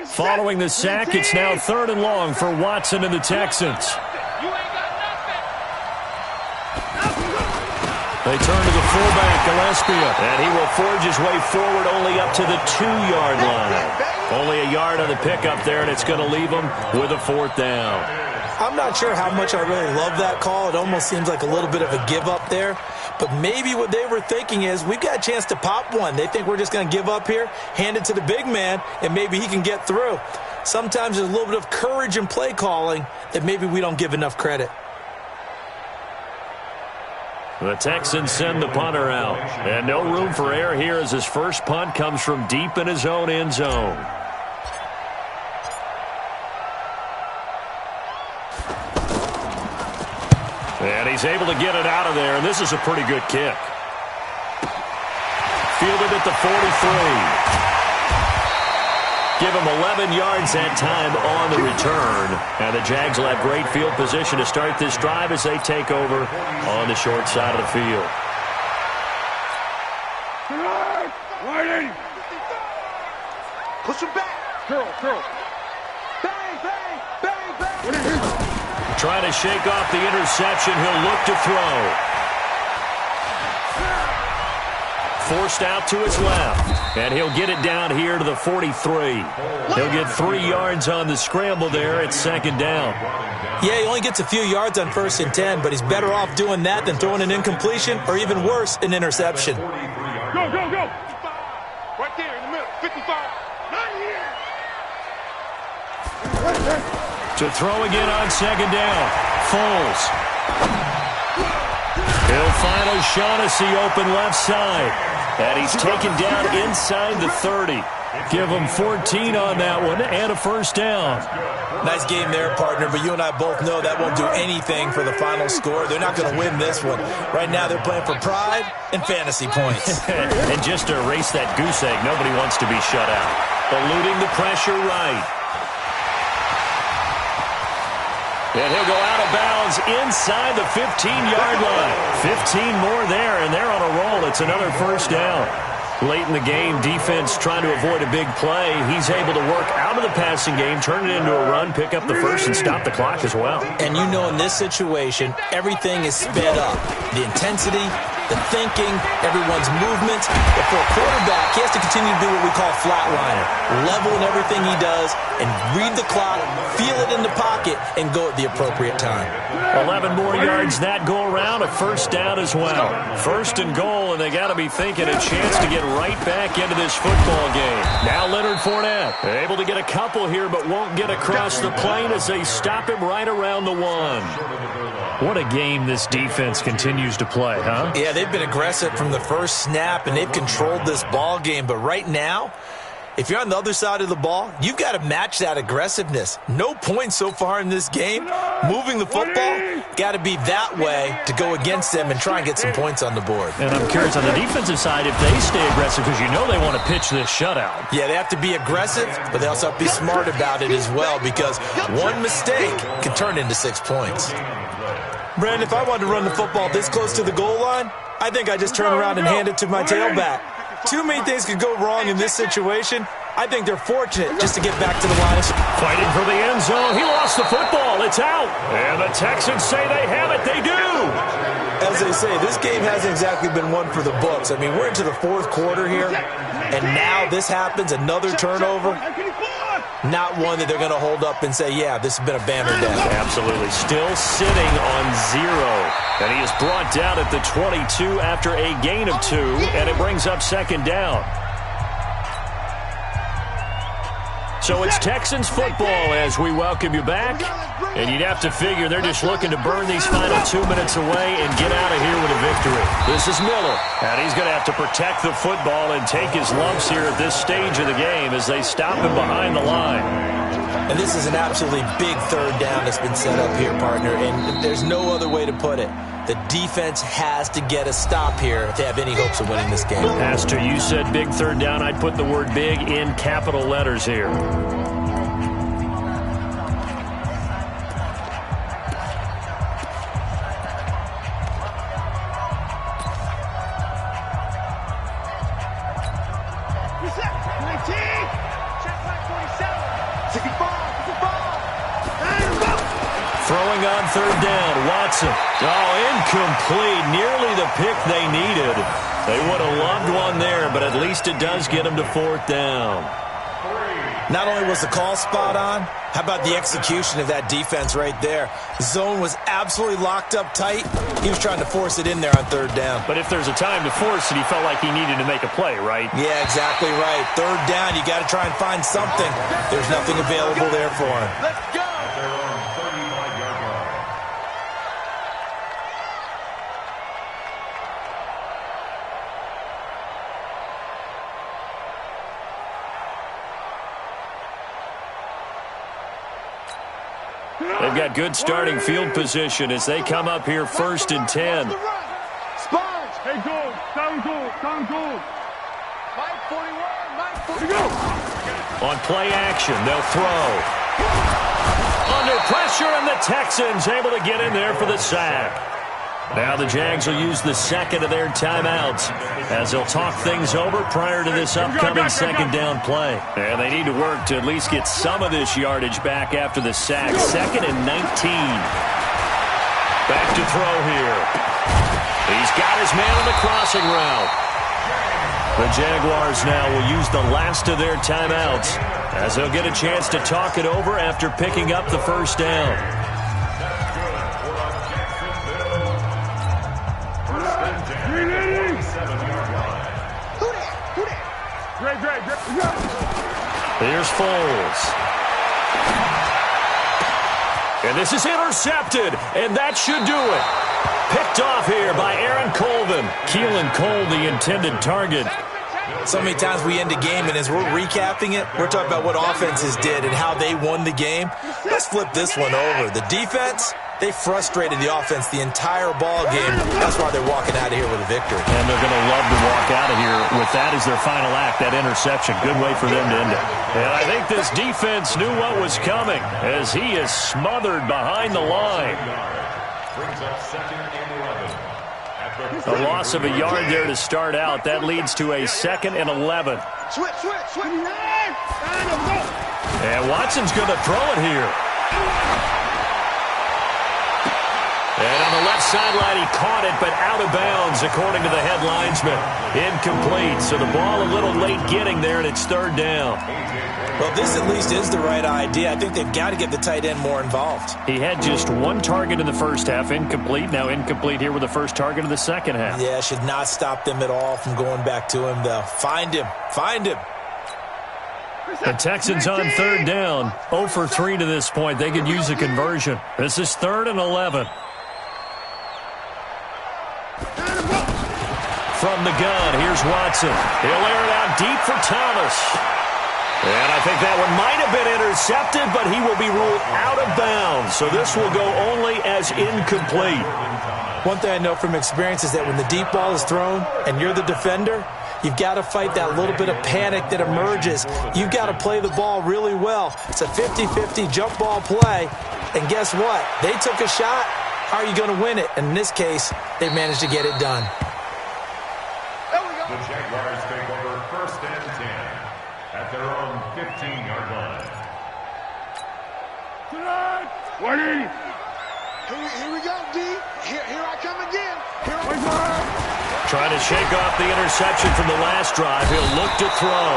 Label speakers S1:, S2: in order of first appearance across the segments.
S1: Following the sack, it's now 3rd and long for Watson and the Texans. They turn to the fullback, Gillespie, and he will forge his way forward only up to the 2-yard line. Only a yard on the pickup there, and it's going to leave him with a 4th down.
S2: I'm not sure how much I really love that call. It almost seems like a little bit of a give up there. But maybe what they were thinking is, we've got a chance to pop one. They think we're just going to give up here, hand it to the big man, and maybe he can get through. Sometimes there's a little bit of courage in play calling that maybe we don't give enough credit.
S1: The Texans send the punter out. And no room for error here as his first punt comes from deep in his own end zone. And he's able to get it out of there, and this is a pretty good kick. Fielded at the 43. Give him 11 yards that time on the return. And the Jags will have great field position to start this drive as they take over on the short side of the field.
S3: Push him back. Curl. Bang, bang, bang, bang.
S1: Trying to shake off the interception. He'll look to throw. Forced out to his left. And he'll get it down here to the 43. He'll get 3 yards on the scramble there. It's 2nd down.
S2: Yeah, he only gets a few yards on 1st and 10, but he's better off doing that than throwing an incompletion or even worse, an interception.
S3: Go. Right there in the middle. 55. Not here.
S1: To throw again on 2nd down. Foles. He'll find O'Shaughnessy open left side. And he's taken down inside the 30. Give him 14 on that one and a 1st down.
S2: Nice game there, partner, but you and I both know that won't do anything for the final score. They're not going to win this one. Right now they're playing for pride and fantasy points.
S1: And just to erase that goose egg, nobody wants to be shut out. Eluding the pressure right. And he'll go out of bounds inside the 15-yard line. 15 more there, and they're on a roll. It's another 1st down. Late in the game, defense trying to avoid a big play. He's able to work out of the passing game, turn it into a run, pick up the 1st, and stop the clock as well.
S2: And you know in this situation, everything is sped up. The intensity, the thinking, everyone's movement. But for a quarterback, he has to continue to do what we call flatliner. Level in everything he does and read the clock, feel it in the pocket, and go at the appropriate time.
S1: 11 more yards that go around, a 1st down as well. 1st and goal, and they got to be thinking a chance to get right back into this football game. Now Leonard Fournette, able to get a couple here, but won't get across the plane as they stop him right around the 1. What a game this defense continues to play, huh?
S2: Yeah, they've been aggressive from the first snap, and they've controlled this ball game. But right now, if you're on the other side of the ball, you've got to match that aggressiveness. No points so far in this game. Moving the football, got to be that way to go against them and try and get some points on the board.
S1: And I'm curious on the defensive side if they stay aggressive, because you know they want to pitch this shutout.
S2: Yeah, they have to be aggressive, but they also have to be smart about it as well, because one mistake can turn into 6 points. Brandon, if I wanted to run the football this close to the goal line, I think I just turn around and hand it to my tailback. Too many things could go wrong in this situation. I think they're fortunate just to get back to the line.
S1: Fighting for the end zone. He lost the football. It's out. And the Texans say they have it. They do.
S2: As they say, this game hasn't exactly been one for the books. I mean, we're into the 4th quarter here, and now this happens, another turnover. Not one that they're going to hold up and say, yeah, this has been a banner day.
S1: Absolutely. Still sitting on 0. And he is brought down at the 22 after a gain of 2, and it brings up 2nd down. So it's Texans football as we welcome you back. And you'd have to figure they're just looking to burn these final 2 minutes away and get out of here with a victory. This is Miller, and he's going to have to protect the football and take his lumps here at this stage of the game as they stop him behind the line.
S2: And this is an absolutely big 3rd down that's been set up here, partner, and there's no other way to put it. The defense has to get a stop here if they have any hopes of winning this game.
S1: Pastor, you said big 3rd down. I'd put the word big in capital letters here. Throwing on third down, Watson. Oh, incomplete. Nearly the pick they needed. They would have loved one there, but at least it does get them to fourth down.
S2: Not only was the call spot on, how about the execution of that defense right there? The zone was absolutely locked up tight. He was trying to force it in there on third down.
S1: But if there's a time to force it, he felt like he needed to make a play, right?
S2: Yeah, exactly right. Third down, you got to try and find something. There's nothing available there for him.
S3: Let's go.
S1: They've got good starting field position as they come up here first and 10.
S3: Sponge. Hey, goal. Down goal. Down goal. Mike 41. Mike 41.
S1: On play action, they'll throw. Under pressure, and the Texans able to get in there for the sack. Now the Jags will use the second of their timeouts as they'll talk things over prior to this upcoming second down play. And they need to work to at least get some of this yardage back after the sack. Second and 19. Back to throw here. He's got his man on the crossing route. The Jaguars now will use the last of their timeouts as they'll get a chance to talk it over after picking up the first down. Here's Foles. And this is intercepted, and that should do it. Picked off here by Aaron Colvin. Keelan Cole, the intended target.
S2: So many times we end a game, and as we're recapping it, we're talking about what offenses did and how they won the game. Let's flip this one over. The defense, they frustrated the offense the entire ball game. That's why they're walking out of here with a victory.
S1: And they're going to love to walk out of here with that as their final act, that interception. Good way for them to end it. And I think this defense knew what was coming as he is smothered behind the line.
S3: Brings up second and 11.
S1: A loss of a yard there to start out. That leads to a second and 11.
S3: Switch.
S1: And Watson's going to throw it here. And on the left sideline, he caught it, but out of bounds, according to the head linesman. Incomplete, so the ball a little late getting there, and it's third down.
S2: Well, this at least is the right idea. I think they've got to get the tight end more involved.
S1: He had just one target in the first half, incomplete. Now incomplete here with the first target of the second half.
S2: Yeah, should not stop them at all from going back to him, though. Find him.
S1: The Texans on third down, 0 for 3 to this point. They could use a conversion. This is third and 11. From the gun, here's Watson. He'll air it out deep for Thomas. And I think that one might have been intercepted, but he will be ruled out of bounds. So this will go only as incomplete.
S2: One thing I know from experience is that when the deep ball is thrown and you're the defender, you've got to fight that little bit of panic that emerges. You've got to play the ball really well. It's a 50-50 jump ball play. And guess what? They took a shot. How are you going to win it? And in this case, they've managed to get it done.
S3: The Jaguars take over first and 10 at their own 15-yard line. Here we go, D. Here I come again.
S1: Trying to shake off the interception from the last drive. He'll look to throw.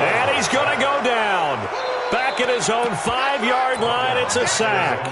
S1: And he's going to go down. Back at his own 5-yard line, it's a sack.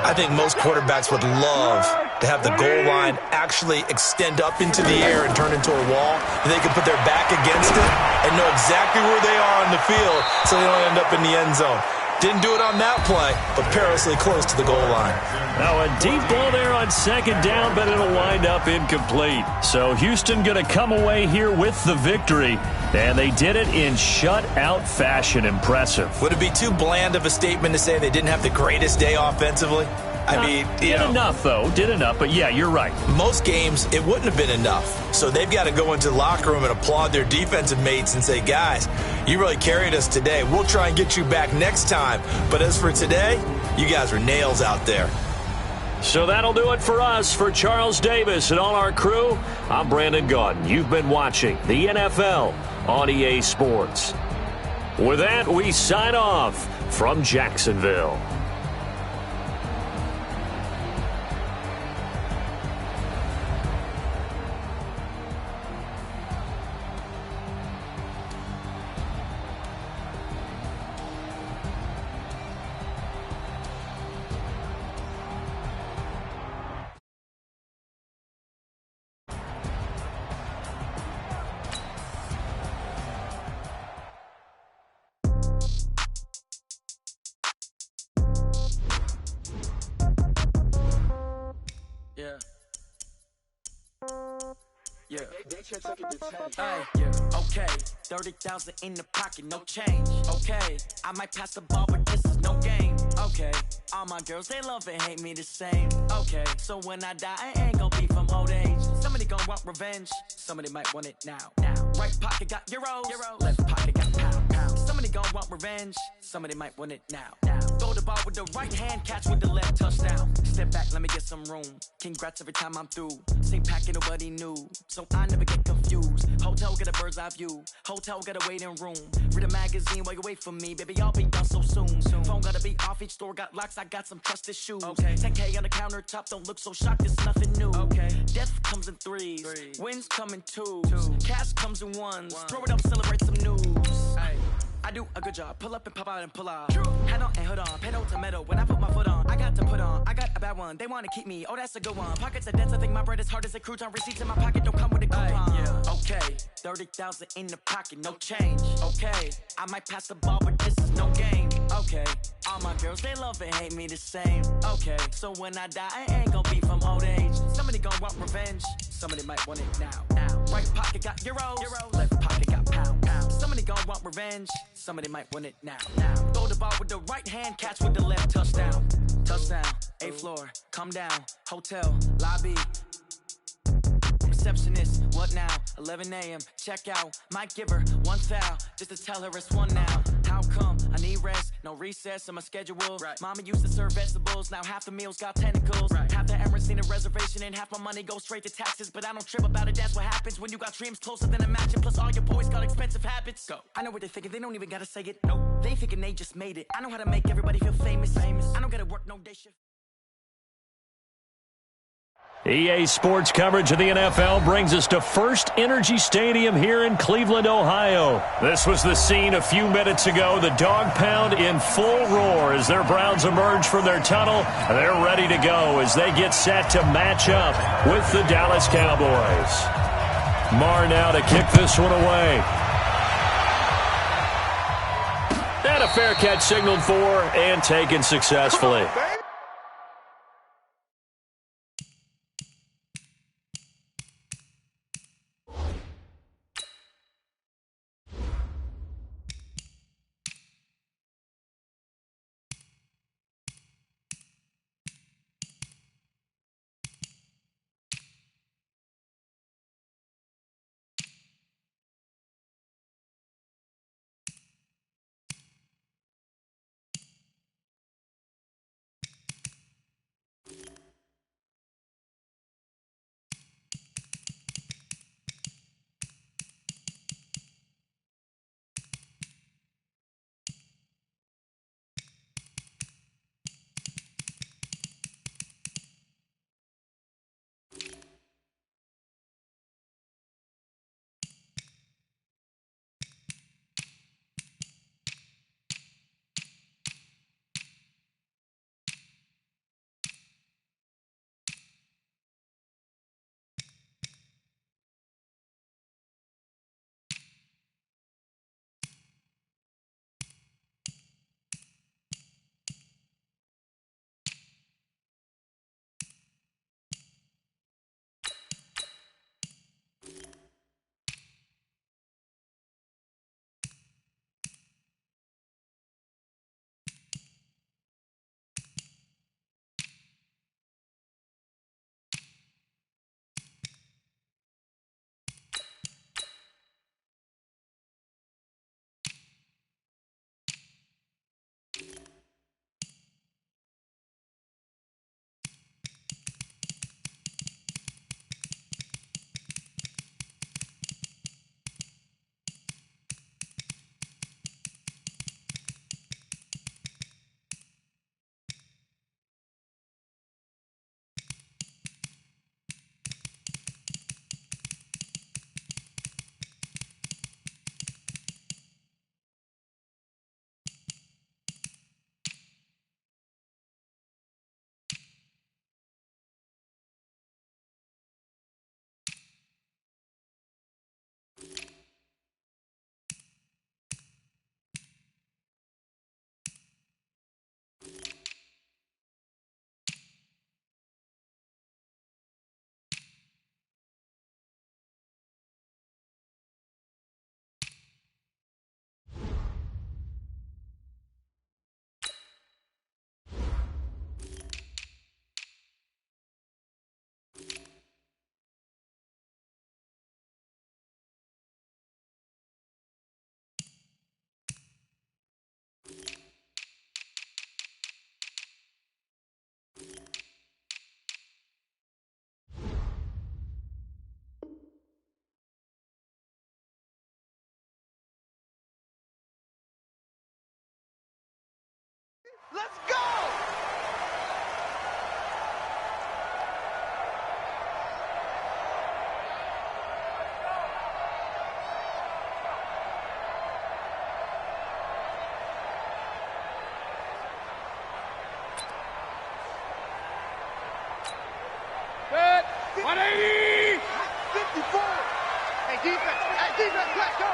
S2: I think most quarterbacks would love to have the goal line actually extend up into the air and turn into a wall. And they can put their back against it and know exactly where they are on the field so they don't end up in the end zone. Didn't do it on that play, but perilously close to the goal line.
S1: Now a deep ball there on second down, but it'll wind up incomplete. So Houston going to come away here with the victory, and they did it in shutout fashion. Impressive.
S2: Would it be too bland of a statement to say they didn't have the greatest day offensively? I mean,
S1: did enough, though. Did enough, but yeah, you're right.
S2: Most games, it wouldn't have been enough. So they've got to go into the locker room and applaud their defensive mates and say, guys, you really carried us today. We'll try and get you back next time. But as for today, you guys were nails out there.
S1: So that'll do it for us. For Charles Davis and all our crew, I'm Brandon Gaudin. You've been watching the NFL on EA Sports. With that, we sign off from Jacksonville.
S4: Yeah. Yeah. Hey, yeah. Okay. 30,000 in the pocket, no change. Okay. I might pass the ball, but this is no game. Okay. All my girls, they love and hate me the same. Okay. So when I die, I ain't gon' be from old age. Somebody gon' want revenge. Somebody might want it now. Right pocket got euros. Left pocket got pound. Somebody gon' want revenge. Somebody might want it now. Throw the ball with the right hand, catch with the left, touchdown. Step back, let me get some room. Congrats every time I'm through. Same packet, nobody knew. So I never get confused. Hotel get a bird's eye view. Hotel get a waiting room. Read a magazine while you wait for me. Baby, I'll be done so soon. Phone gotta be off, each store got locks. I got some trusted shoes. 10K on the countertop, don't look so shocked, it's nothing new. Death comes in threes. Wins come in twos. Cash comes in ones. Throw it up, celebrate some news. I do a good job, pull up and pop out and pull out. Head on and hood on, pedal to metal. When I put my foot on, I got to put on. I got a bad one, they wanna keep me. Oh, that's a good one. Pockets are dense, I think my bread is hard as a crouton. Receipts in my pocket don't come with a coupon. Okay, 30,000 in the pocket, no change. Okay, I might pass the ball, but this is no game. Okay, all my girls, they love and hate me the same. Okay, so when I die, I ain't gon' be from old age. Somebody gon' want revenge. Somebody might want it now. Right pocket got euros. Left pocket got pound. Somebody gon' want revenge. Somebody might want it now. Throw the ball with the right hand, catch with the left, touchdown. Touchdown, 8th floor, come down. Hotel, lobby. Receptionist, what now? 11 a.m., check out. Might give her one foul, just to tell her it's one now. How come? I need rest, no recess in my schedule. Mama used to serve vegetables, now half the meals got tentacles. Half the Emirates need a reservation and half my money goes straight to taxes. But I don't trip about it, that's what happens when you got dreams closer than a matching. Plus all your boys got expensive habits. Go. I know what they're thinking, they don't even gotta say it. Nope. They thinking they just made it. I know how to make everybody feel famous. I don't gotta work no day shift.
S1: EA Sports coverage of the NFL brings us to First Energy Stadium here in Cleveland, Ohio. This was the scene a few minutes ago. The dog pound in full roar as their Browns emerge from their tunnel. They're ready to go as they get set to match up with the Dallas Cowboys. Marr now to kick this one away. And a fair catch signaled for and taken successfully.
S3: Let's go! Good. 180! 54! Hey, defense, let's go!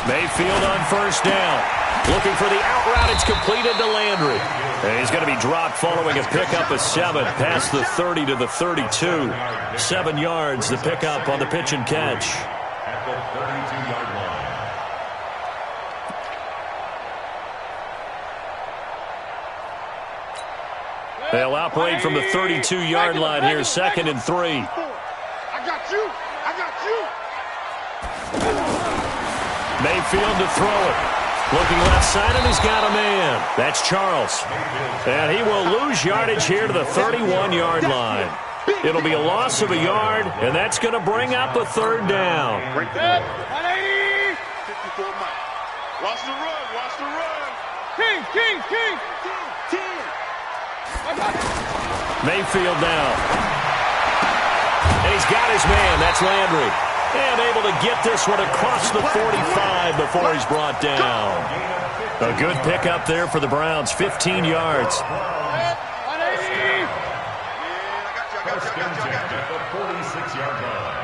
S1: Mayfield on first down. Looking for the out route. It's completed to Landry. And he's going to be dropped following a pickup of 7 past the 30 to the 32. 7 yards, the pickup on the pitch and catch.
S5: At the 32-yard line.
S1: They'll operate from the 32-yard line here, 2nd and 3.
S3: I got you! I got you!
S1: Mayfield to throw it. Looking left side, and he's got a man. That's Charles. And he will lose yardage here to the 31-yard line. It'll be a loss of a yard, and that's going to bring up a 3rd down.
S3: 180! 54 Mike. Watch the run, watch the run. King! 10.
S1: Mayfield now. And he's got his man. That's Landry. And able to get this one across the 45 before he's brought down. A good pickup there for the Browns. 15 yards.
S3: 180!
S5: First and 10 at the 46-yard line.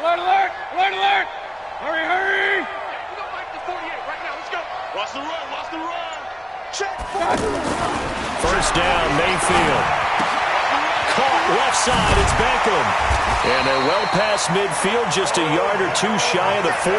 S3: Alert! Hurry! We don't like the 48 right now. Let's go. Watch the run. Check.
S1: First down, Mayfield. Caught left side, it's Beckham. And they're well past midfield, just a yard or two shy of the 40.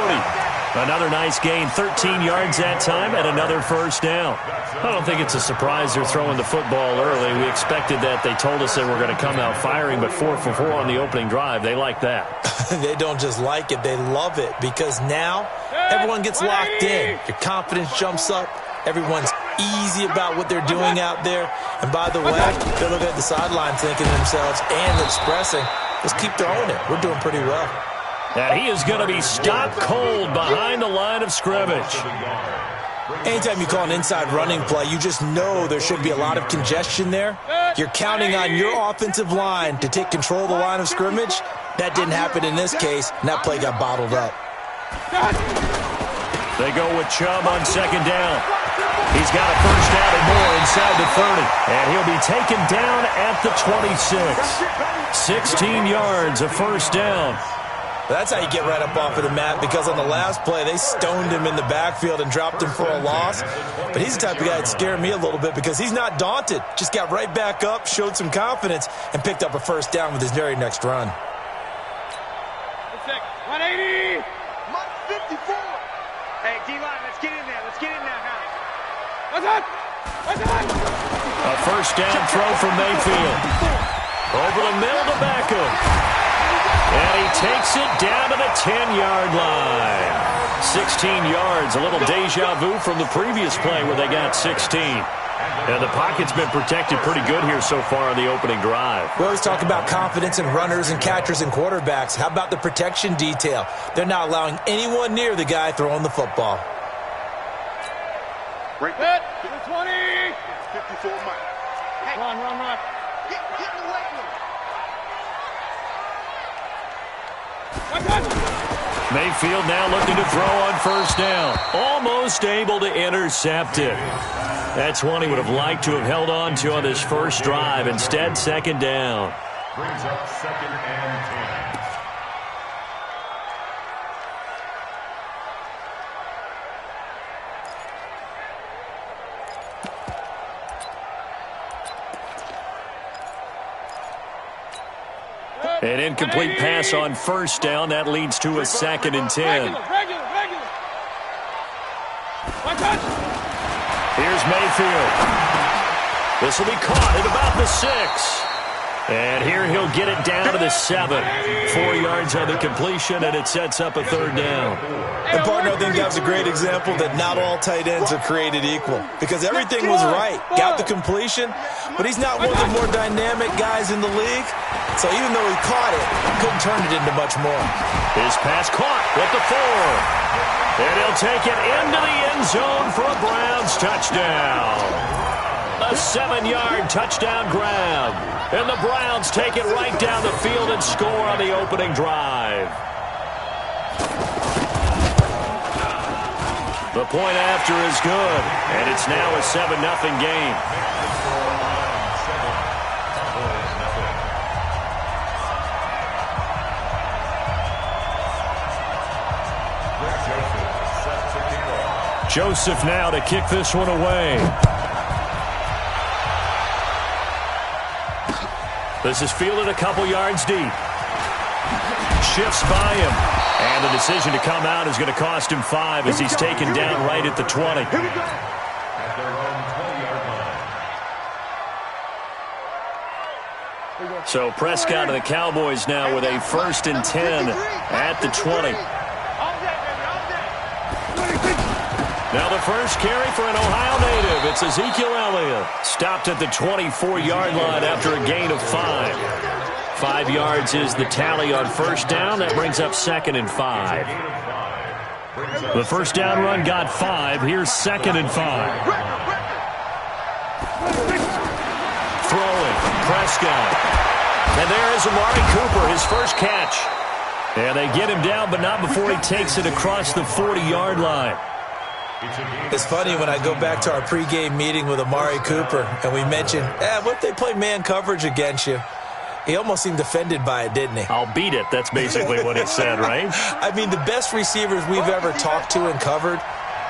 S1: Another nice gain, 13 yards that time, and another first down. I don't think it's a surprise they're throwing the football early. We expected that. They told us they were going to come out firing, but 4 for 4 on the opening drive. They like that.
S2: They don't just like it, they love it, because now everyone gets locked in. Your confidence jumps up. Everyone's easy about what they're doing out there. And by the way, they're looking at the sideline thinking to themselves and expressing, let's keep throwing it. We're doing pretty well.
S1: And he is going to be stopped cold behind the line of scrimmage.
S2: Anytime you call an inside running play, you just know there should be a lot of congestion there. You're counting on your offensive line to take control of the line of scrimmage. That didn't happen in this case, and that play got bottled up.
S1: They go with Chubb on 2nd down. He's got a first down and more inside the 30. And he'll be taken down at the 26. 16 yards, a first down.
S2: That's how you get right up off of the mat, because on the last play, they stoned him in the backfield and dropped him for a loss. But he's the type of guy that scared me a little bit because he's not daunted. Just got right back up, showed some confidence, and picked up a first down with his very next run.
S3: 180! 54! Hey, D-line, let's get in there. Let's get in there, guys. What's up?
S1: A first down throw from Mayfield. Over the middle to Beckham. And he takes it down to the 10-yard line. 16 yards, a little deja vu from the previous play where they got 16. And the pocket's been protected pretty good here so far on the opening drive.
S2: We always talk about confidence in runners and catchers and quarterbacks. How about the protection detail? They're not allowing anyone near the guy throwing the football.
S3: Right there. 20. 54 Mike. Hey. Run. Get in the way with him.
S1: Mayfield now looking to throw on first down. Almost able to intercept it. That's one he would have liked to have held on to on this first drive. Instead, 2nd down.
S5: Brings up 2nd and 10.
S1: An incomplete pass on first down. That leads to a 2nd and 10. Here's Mayfield. This will be caught at about the 6. And here he'll get it down to the 7. 4 yards on the completion, and it sets up a 3rd down.
S2: And partner, I think that was a great example that not all tight ends are created equal, because everything was right. Got the completion, but he's not one of the more dynamic guys in the league. So even though he caught it, couldn't turn it into much more.
S1: His pass caught at the 4. And he'll take it into the end zone for a Browns touchdown. A 7-yard touchdown grab. And the Browns take it right down the field and score on the opening drive. The point after is good, and it's now a 7-0 game. Joseph now to kick this one away. This is fielded a couple yards deep. Shifts by him. And the decision to come out is going to cost him 5 as he's taken down right at the 20.
S5: At their own 20-yard line.
S1: So Prescott and the Cowboys now with a 1st and 10 at the 20. Now the first carry for an Ohio native. It's Ezekiel Elliott. Stopped at the 24-yard line after a gain of 5. 5 yards is the tally on first down. That brings up 2nd and 5. The first down run got 5. Here's 2nd and 5. Throwing, Prescott. And there is Amari Cooper, his first catch. And they get him down, but not before he takes it across the 40-yard line.
S2: It's funny when I go back to our pregame meeting with Amari Cooper and we mentioned, what if they play man coverage against you? He almost seemed offended by it, didn't he?
S1: I'll beat it. That's basically what he said, right?
S2: I mean, the best receivers we've ever talked to and covered,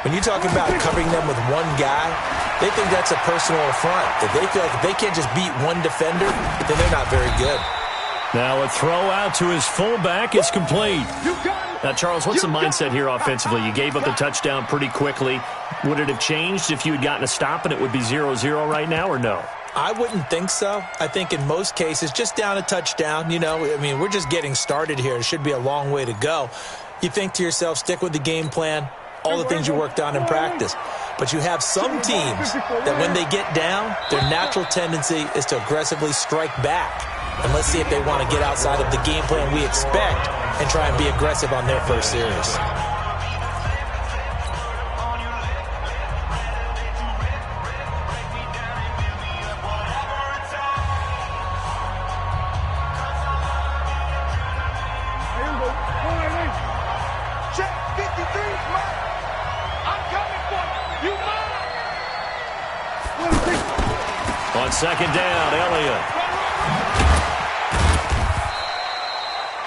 S2: when you talk about covering them with one guy, they think that's a personal affront. If they feel like if they can't just beat one defender, then they're not very good.
S1: Now a throw out to his fullback is complete. Now, Charles, what's the mindset here offensively? You gave up the touchdown pretty quickly. Would it have changed if you had gotten a stop and it would be 0-0 right now, or no?
S2: I wouldn't think so. I think in most cases, just down a touchdown, we're just getting started here. It should be a long way to go. You think to yourself, stick with the game plan, all the things you worked on in practice. But you have some teams that when they get down, their natural tendency is to aggressively strike back. And let's see if they want to get outside of the game plan we expect and try and be aggressive on their first series.
S1: On second down, Elliott.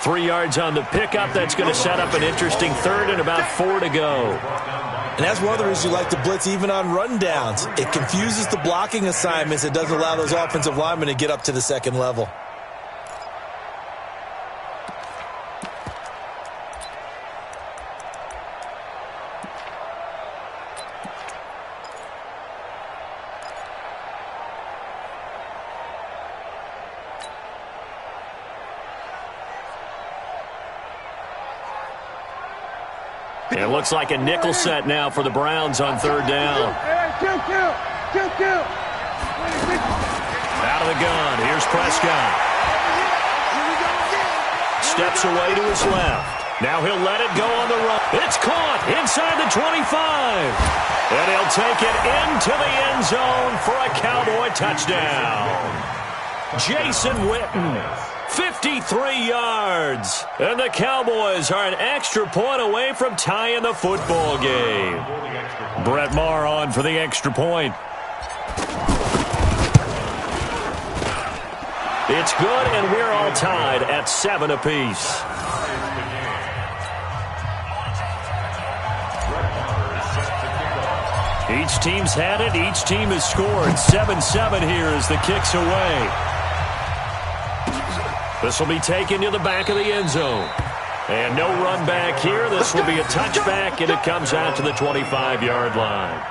S1: 3 yards on the pickup. That's going to set up an interesting third and about 4 to go.
S2: And that's one of the reasons you like to blitz even on rundowns. It confuses the blocking assignments. It doesn't allow those offensive linemen to get up to the second level.
S1: It looks like a nickel set now for the Browns on third down. Out of the gun. Here's Prescott. Steps away to his left. Now he'll let it go on the run. It's caught inside the 25. And he'll take it into the end zone for a Cowboy touchdown. Jason Witten. 53 yards. And the Cowboys are an extra point away from tying the football game. Brett Maher on for the extra point. It's good, and we're all tied at 7 apiece. Each team's had it. Each team has scored. 7-7 here as the kick's away. This will be taken to the back of the end zone. And no run back here. This will be a touchback, and it comes out to the 25-yard line.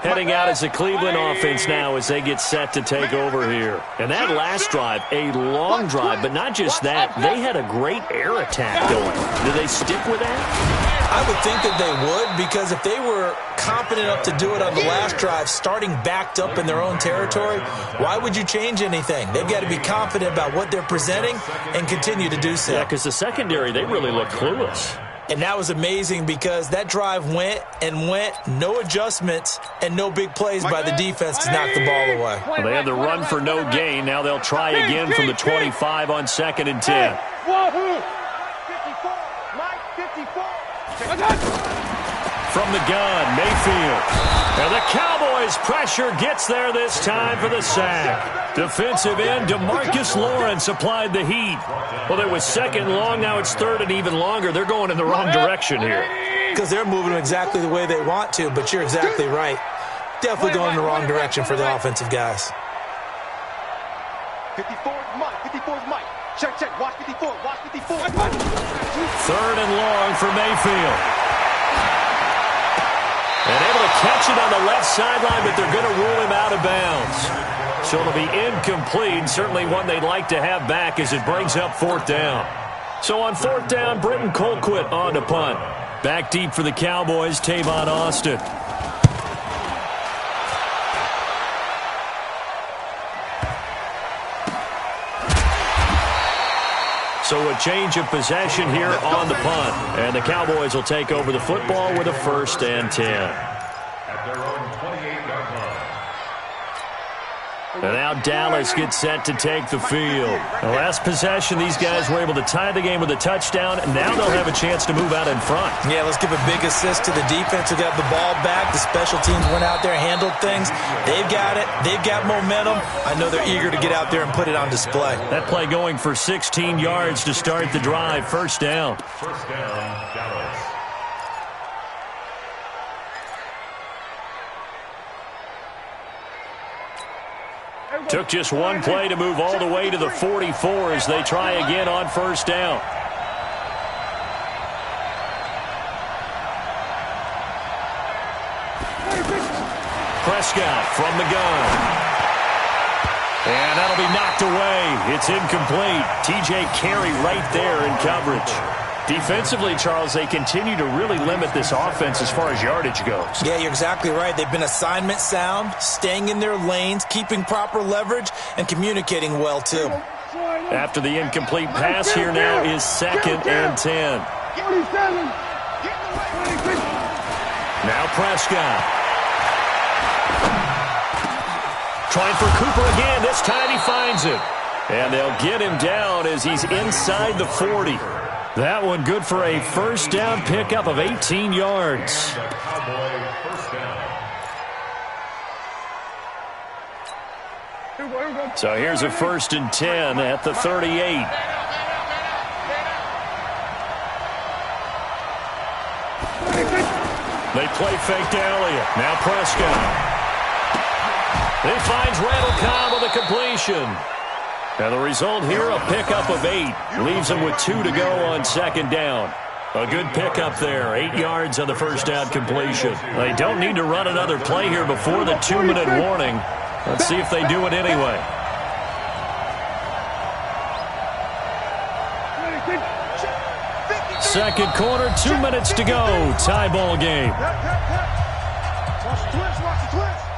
S1: Heading out as the Cleveland offense now as they get set to take over here. And that last drive, a long drive, but not just that. They had a great air attack going. Do they stick with that?
S2: I would think that they would, because if they were confident enough to do it on the last drive, starting backed up in their own territory, why would you change anything? They've got to be confident about what they're presenting and continue to do so.
S1: Yeah, because the secondary, they really look clueless.
S2: And that was amazing because that drive went and went, no adjustments and no big plays by the defense to knock the ball away.
S1: Well, they had the run for no gain. Now they'll try again from the 25 on 2nd and 10. From the gun, Mayfield. And the Cowboys' pressure gets there this time for the sack. Defensive end DeMarcus Lawrence applied the heat. Well, it was 2nd and long. Now it's 3rd and even longer. They're going in the wrong direction here.
S2: Because they're moving exactly the way they want to, but you're exactly right. Definitely going in the wrong direction for the offensive guys.
S3: 54 is Mike. 54 is Mike. Check, check. Watch 54. Watch 54.
S1: 3rd and long for Mayfield. And able to catch it on the left sideline, but they're going to rule him out of bounds. So it'll be incomplete, certainly one they'd like to have back as it brings up 4th down. So on 4th down, Britton Colquitt on to punt. Back deep for the Cowboys, Tavon Austin. So a change of possession here on the punt. And the Cowboys will take over the football with a 1st and 10.
S5: At their own 28-yard line.
S1: And now Dallas gets set to take the field. The last possession, these guys were able to tie the game with a touchdown, and now they'll have a chance to move out in front.
S2: Yeah, let's give a big assist to the defense who got the ball back. The special teams went out there, handled things. They've got it. They've got momentum. I know they're eager to get out there and put it on display.
S1: That play going for 16 yards to start the drive. 1st down.
S5: 1st down, Dallas.
S1: Took just one play to move all the way to the 44 as they try again on 1st down. Prescott from the gun. And that'll be knocked away. It's incomplete. TJ Carey right there in coverage. Defensively, Charles, they continue to really limit this offense as far as yardage goes.
S2: Yeah, you're exactly right. They've been assignment sound, staying in their lanes, keeping proper leverage, and communicating well, too.
S1: After the incomplete pass, here now is 2nd and 10. Now Prescott. Trying for Cooper again. This time he finds it. And they'll get him down as he's inside the 40. That one good for a 1st down pickup of 18 yards. So here's a 1st and 10 at the 38. They play fake to Elliott. Now Prescott. He finds Randall Cobb with a completion. And the result here, a pickup of 8. Leaves him with 2 to go on 2nd down. A good pickup there. 8 yards on the 1st down completion. They don't need to run another play here before the 2-minute warning. Let's see if they do it anyway. Second quarter, 2 minutes to go. Tie ball game.
S3: Watch the twist, watch the twist.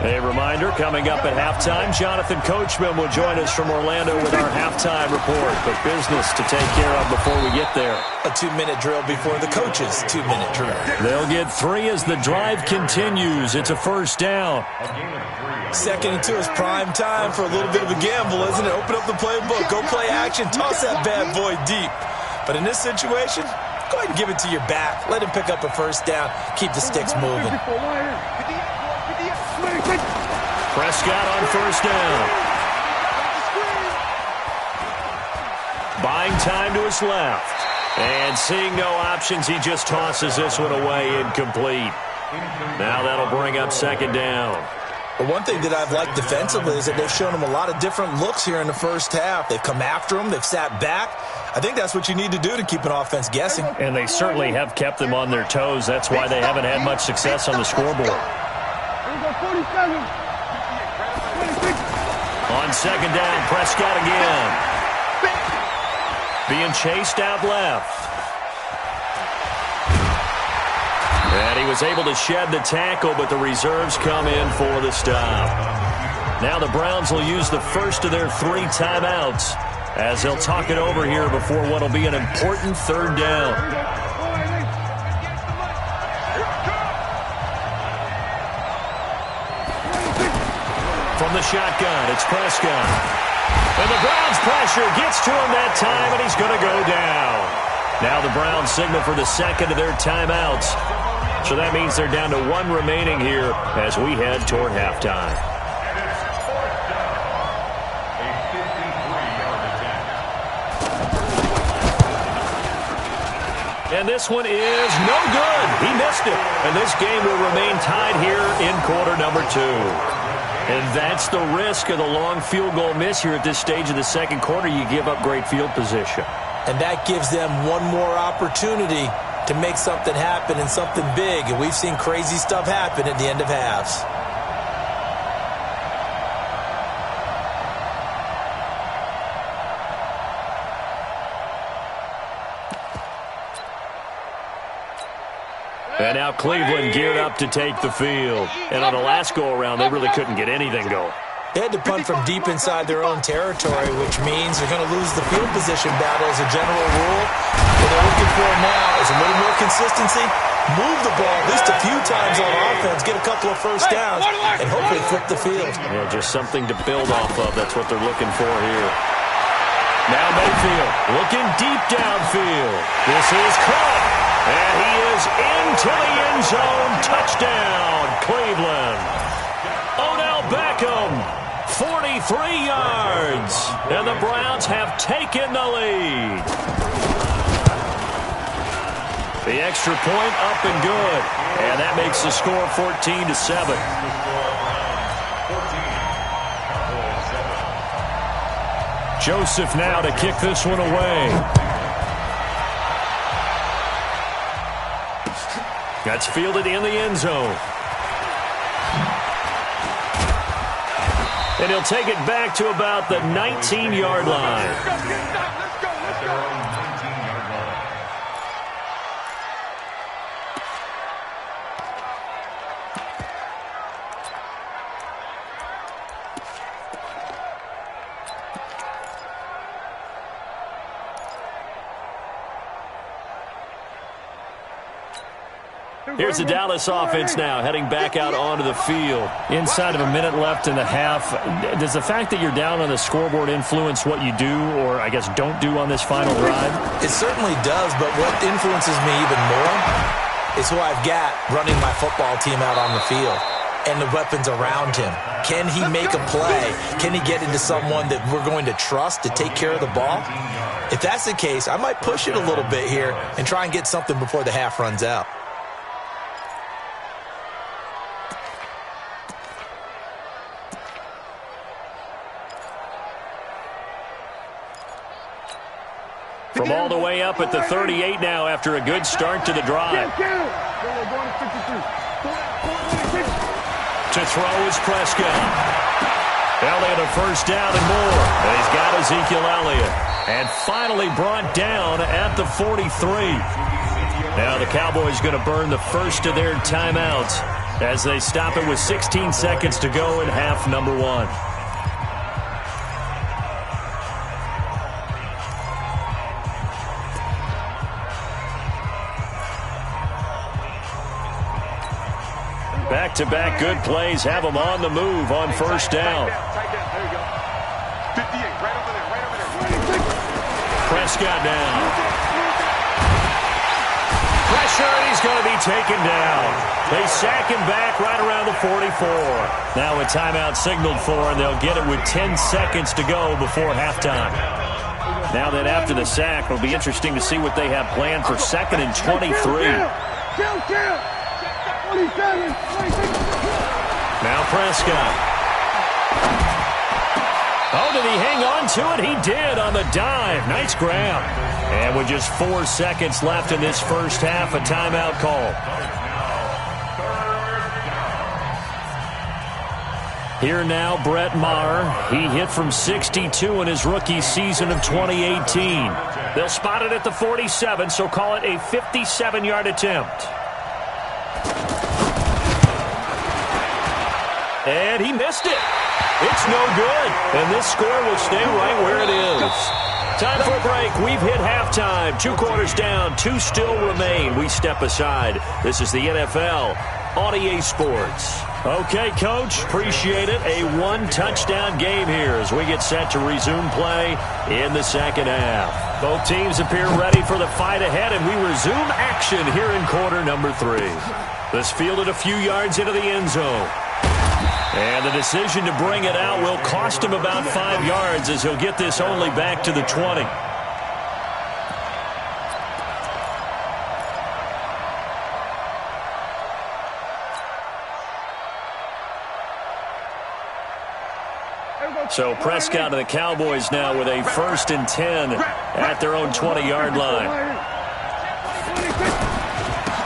S1: A reminder, coming up at halftime, Jonathan Coachman will join us from Orlando with our halftime report. But business to take care of before we get there.
S2: A 2-minute drill before the coach's 2-minute drill.
S1: They'll get 3 as the drive continues. It's a 1st down.
S2: 2nd and 2 is prime time for a little bit of a gamble, isn't it? Open up the playbook, go play action, toss that bad boy deep. But in this situation, go ahead and give it to your back. Let him pick up a 1st down. Keep the sticks moving.
S1: Prescott on 1st down. Buying time to his left. And seeing no options, he just tosses this one away incomplete. Now that'll bring up 2nd down.
S2: But one thing that I've liked defensively is that they've shown him a lot of different looks here in the first half. They've come after him. They've sat back. I think that's what you need to do to keep an offense guessing.
S1: And they certainly have kept them on their toes. That's why they haven't had much success on the scoreboard. On second down, Prescott again. Being chased out left. And he was able to shed the tackle, but the reserves come in for the stop. Now the Browns will use the first of their 3 timeouts as they'll talk it over here before what will be an important third down. From the shotgun, it's Prescott. And the Browns pressure gets to him that time, and he's going to go down. Now the Browns signal for the second of their timeouts. So that means they're down to 1 remaining here as we head toward halftime. And this one is no good. He missed it. And this game will remain tied here in quarter number 2. And that's the risk of the long field goal miss here at this stage of the second quarter. You give up great field position.
S2: And that gives them one more opportunity to make something happen and something big. And we've seen crazy stuff happen at the end of halves.
S1: And now Cleveland geared up to take the field. And on the last go-around, they really couldn't get anything going.
S2: They had to punt from deep inside their own territory, which means they're going to lose the field position battle as a general rule. What they're looking for now is a little more consistency, move the ball at least a few times on offense, get a couple of first downs, and hopefully flip the field.
S1: Yeah, just something to build off of. That's what they're looking for here. Now Mayfield looking deep downfield. This is caught, and he is into the end zone. Touchdown, Cleveland. Odell Beckham. 43 yards, and the Browns have taken the lead. The extra point up and good, and that makes the score 14-7. Joseph now to kick this one away. That's fielded in the end zone. And he'll take it back to about the 19-yard line. Here's the Dallas offense now, heading back out onto the field. Inside of a minute left in the half, does the fact that you're down on the scoreboard influence what you do, or I guess don't do on this final drive?
S2: It certainly does, but what influences me even more is who I've got running my football team out on the field and the weapons around him. Can he make a play? Can he get into someone that we're going to trust to take care of the ball? If that's the case, I might push it a little bit here and try and get something before the half runs out.
S1: From all the way up at the 38 now after a good start to the drive. To throw is Prescott. Elliott a first down and more. And he's got Ezekiel Elliott. And finally brought down at the 43. Now the Cowboys going to burn the first of their timeouts as they stop it with 16 seconds to go in half number 1. Back-to-back good plays have them on the move on first down. Prescott down. Pressure, and he's going to be taken down. They sack him back right around the 44. Now a timeout signaled for, and they'll get it with 10 seconds to go before halftime. Now that after the sack, it'll be interesting to see what they have planned for second and 23. Now Prescott. Oh, did he hang on to it? He did on the dive. Nice grab. And with just 4 seconds left in this first half, a timeout call. Here now, Brett Maher. He hit from 62 in his rookie season of 2018. They'll spot it at the 47, so call it a 57-yard attempt. And he missed it. It's no good. And this score will stay right where it is. Time for a break. We've hit halftime. 2 quarters down. 2 still remain. We step aside. This is the NFL on EA Sports. Okay, Coach. Appreciate it. A 1-touchdown game here as we get set to resume play in the second half. Both teams appear ready for the fight ahead, and we resume action here in quarter number 3. This fielded a few yards into the end zone. And the decision to bring it out will cost him about 5 yards as he'll get this only back to the 20. So Prescott and the Cowboys now with a 1st and 10 at their own 20-yard line.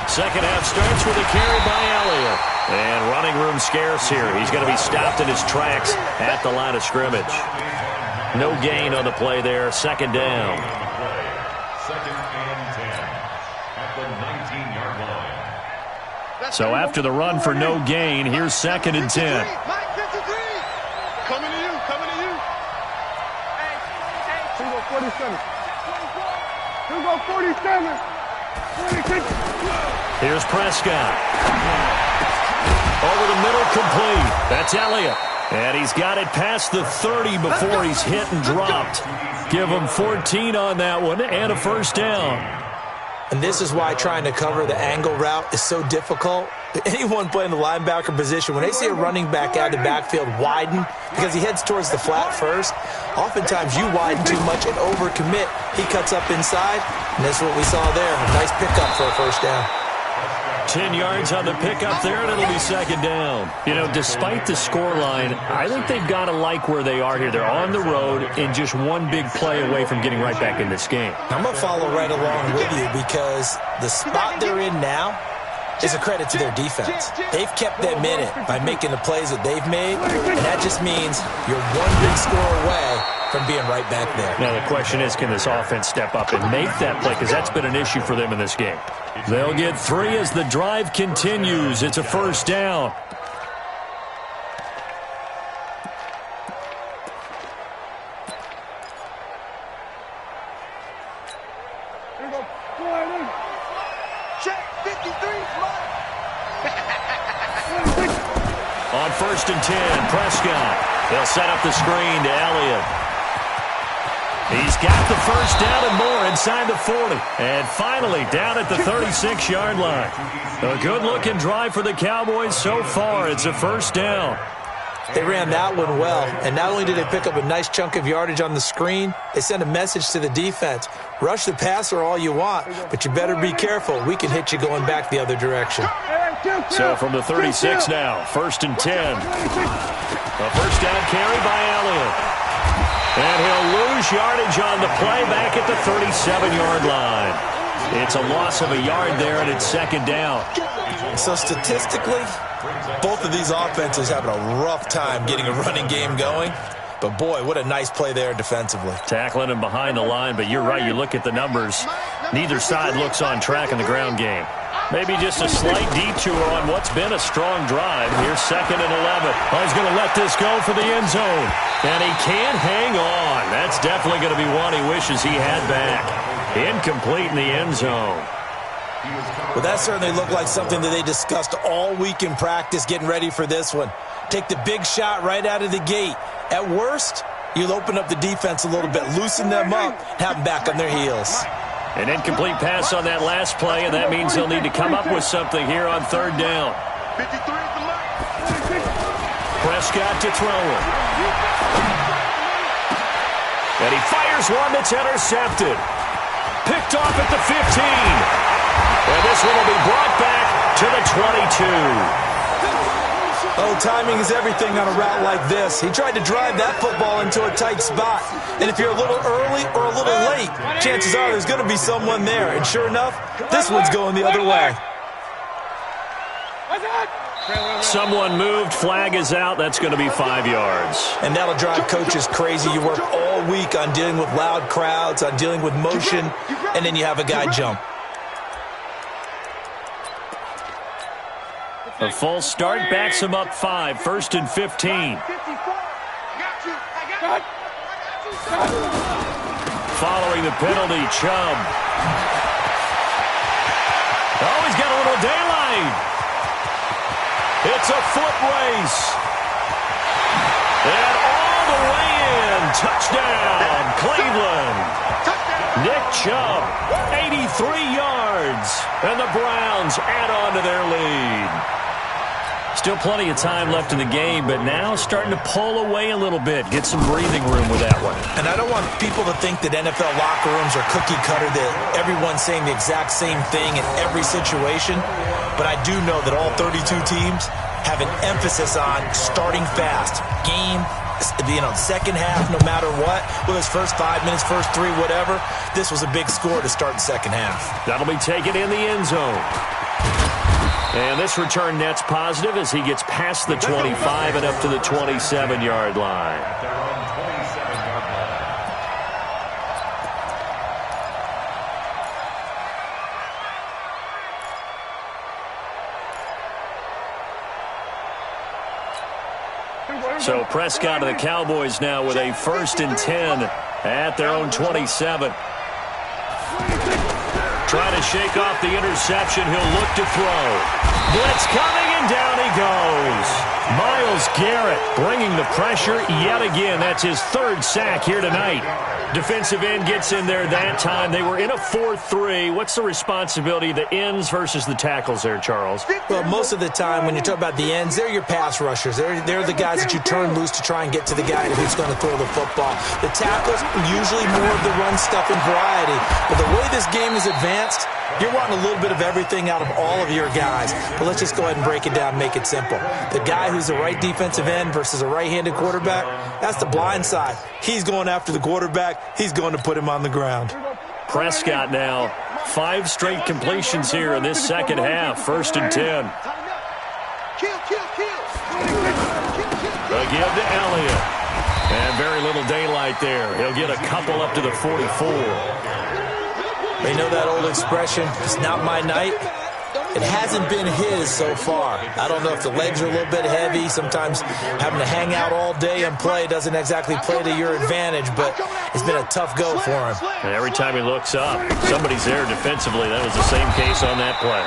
S1: Second half starts with a carry by Elliott. And running room scarce here. He's going to be stopped in his tracks at the line of scrimmage. No gain on the play there. Second down.
S5: Second and 10 at the 19-yard line.
S1: So after the run for no gain, here's 2nd and 10.
S3: Coming to you, coming to you. Here go 47. Here go 47. 46.
S1: Here's Prescott. Over the middle, complete. That's Elliott. And he's got it past the 30 before he's hit and dropped. Give him 14 on that one and a first down.
S2: And this is why trying to cover the angle route is so difficult. Anyone playing the linebacker position, when they see a running back out of the backfield widen because he heads towards the flat first, oftentimes you widen too much and overcommit. He cuts up inside, and that's what we saw there. A nice pickup for a first down.
S1: 10 yards on the pickup there, and it'll be second down. You know, despite the scoreline, I think they've got to like where they are here. They're on the road and just one big play away from getting right back in this game.
S2: I'm going to follow right along with you because the spot they're in now is a credit to their defense. They've kept them in it by making the plays that they've made, and that just means you're one big score away from being right back there.
S1: Now the question is, can this offense step up and make that play? Because that's been an issue for them in this game. They'll get 3 as the drive continues. It's a first down.
S3: Here go 40. Check 53.
S1: On 1st and 10, Prescott. They'll set up the screen to Elliott. He's got the first down and more inside the 40. And finally down at the 36-yard line. A good-looking drive for the Cowboys so far. It's a first down.
S2: They ran that one well, and not only did they pick up a nice chunk of yardage on the screen, they sent a message to the defense. Rush the passer all you want, but you better be careful. We can hit you going back the other direction.
S1: So from the 36 now, 1st and 10. A first down carry by Elliott. And he'll lose yardage on the play back at the 37-yard line. It's a loss of a yard there, and it's second down.
S2: So statistically, both of these offenses having a rough time getting a running game going. But, boy, what a nice play there defensively.
S1: Tackling him behind the line, but you're right. You look at the numbers. Neither side looks on track in the ground game. Maybe just a slight detour on what's been a strong drive. Here's 2nd and 11. Oh, he's going to let this go for the end zone. And he can't hang on. That's definitely going to be one he wishes he had back. Incomplete in the end zone.
S2: Well, that certainly looked like something that they discussed all week in practice getting ready for this one. Take the big shot right out of the gate. At worst, you'll open up the defense a little bit, loosen them up, have them back on their heels.
S1: An incomplete pass on that last play, and that means they'll need to come up with something here on 3rd down.
S3: 53 at the left.
S1: Prescott to throw it. And he fires one that's intercepted. Picked off at the 15. And this one will be brought back to the 22.
S2: Oh, timing is everything on a route like this. He tried to drive that football into a tight spot. And if you're a little early or a little late, chances are there's going to be someone there. And sure enough, this one's going the other way.
S1: Someone moved. Flag is out. That's going to be 5 yards.
S2: And that'll drive coaches crazy. You work all week on dealing with loud crowds, on dealing with motion, and then you have a guy jump.
S1: A false start backs him up 5. 1st and 15. Following the penalty, Chubb. Oh, he's got a little daylight. It's a foot race. And all the way in. Touchdown, Cleveland. Nick Chubb, 83 yards. And the Browns add on to their lead. Still plenty of time left in the game, but now starting to pull away a little bit. Get some breathing room with that one.
S2: And I don't want people to think that NFL locker rooms are cookie cutter, that everyone's saying the exact same thing in every situation. But I do know that all 32 teams have an emphasis on starting fast. Game, second half, no matter what. Whether it's first 5 minutes, first 3, whatever. This was a big score to start the second half.
S1: That'll be taken in the end zone. And this return net's positive as he gets past the 25 and up to the 27-yard line. So Prescott of the Cowboys now with a 1st and 10 at their own 27. Trying to shake off the interception. He'll look to throw. Blitz coming, and down he goes. Myles Garrett bringing the pressure yet again. That's his 3rd sack here tonight. Defensive end gets in there that time. They were in a 4-3. What's the responsibility of the ends versus the tackles there, Charles?
S2: Well, most of the time when you talk about the ends, they're your pass rushers. They're the guys that you turn loose to try and get to the guy who's going to throw the football. The tackles, usually more of the run-stuffing variety. But the way this game is advanced, you're wanting a little bit of everything out of all of your guys. But let's just go ahead and break it down, make it simple. The guy who's the right defensive end versus a right-handed quarterback, that's the blind side. He's going after the quarterback. He's going to put him on the ground.
S1: Prescott now, 5 straight completions here in this second half. 1st and 10. The give to Elliott. And very little daylight there. He'll get a couple up to the 44.
S2: They know that old expression, it's not my night. It hasn't been his so far. I don't know if the legs are a little bit heavy. Sometimes having to hang out all day and play doesn't exactly play to your advantage, but it's been a tough go for him.
S1: And every time he looks up, somebody's there defensively. That was the same case on that play.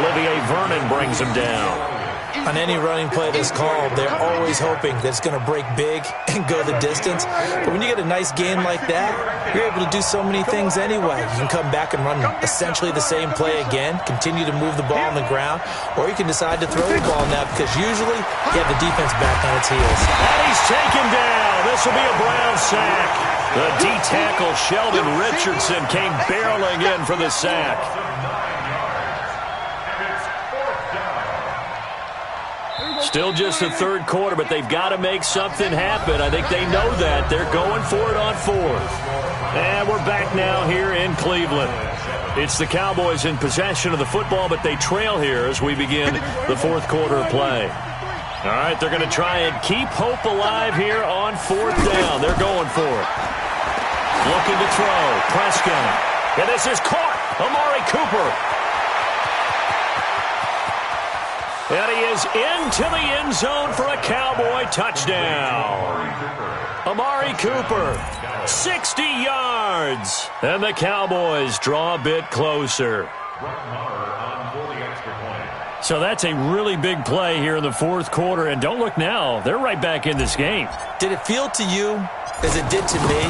S1: Olivier Vernon brings him down.
S2: On any running play that's called, they're always hoping that it's going to break big and go the distance. But when you get a nice game like that, you're able to do so many things anyway. You can come back and run essentially the same play again, continue to move the ball on the ground, or you can decide to throw the ball now because usually you have the defense back on its heels.
S1: And he's taken down. This will be a Brown sack. The D-tackle Sheldon Richardson came barreling in for the sack. Still just the 3rd quarter, but they've got to make something happen. I think they know that. They're going for it on 4th. And we're back now here in Cleveland. It's the Cowboys in possession of the football, but they trail here as we begin the 4th quarter of play. All right, they're going to try and keep hope alive here on 4th down. They're going for it. Looking to throw. Prescott. And this is caught. Amari Cooper. And he is into the end zone for a Cowboy touchdown. Amari Cooper, 60 yards. And the Cowboys draw a bit closer. So that's a really big play here in the 4th quarter. And don't look now, they're right back in this game.
S2: Did it feel to you, as it did to me,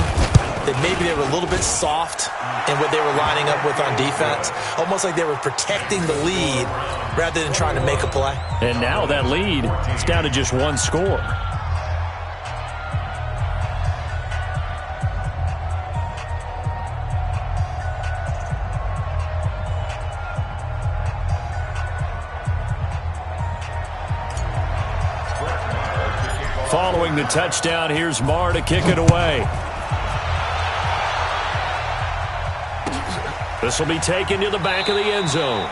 S2: that maybe they were a little bit soft in what they were lining up with on defense? Almost like they were protecting the lead rather than trying to make a play.
S1: And now that lead is down to just 1 score. Following the touchdown, here's Marr to kick it away. This will be taken to the back of the end zone.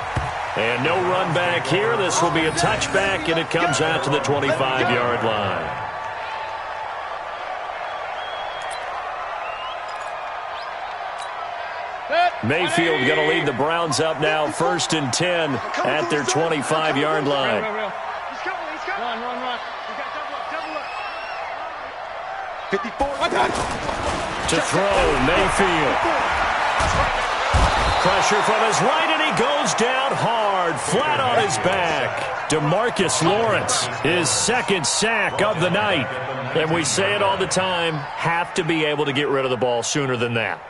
S1: And no run back here. This will be a touchback, and it comes out to the 25-yard line. Mayfield going to lead the Browns up now, 1st and 10 at their 25-yard line.
S3: Run.
S6: 54.
S1: To throw, Mayfield. Pressure from his right, and he goes down hard, flat on his back. DeMarcus Lawrence, his 2nd sack of the night. And we say it all the time, have to be able to get rid of the ball sooner than that.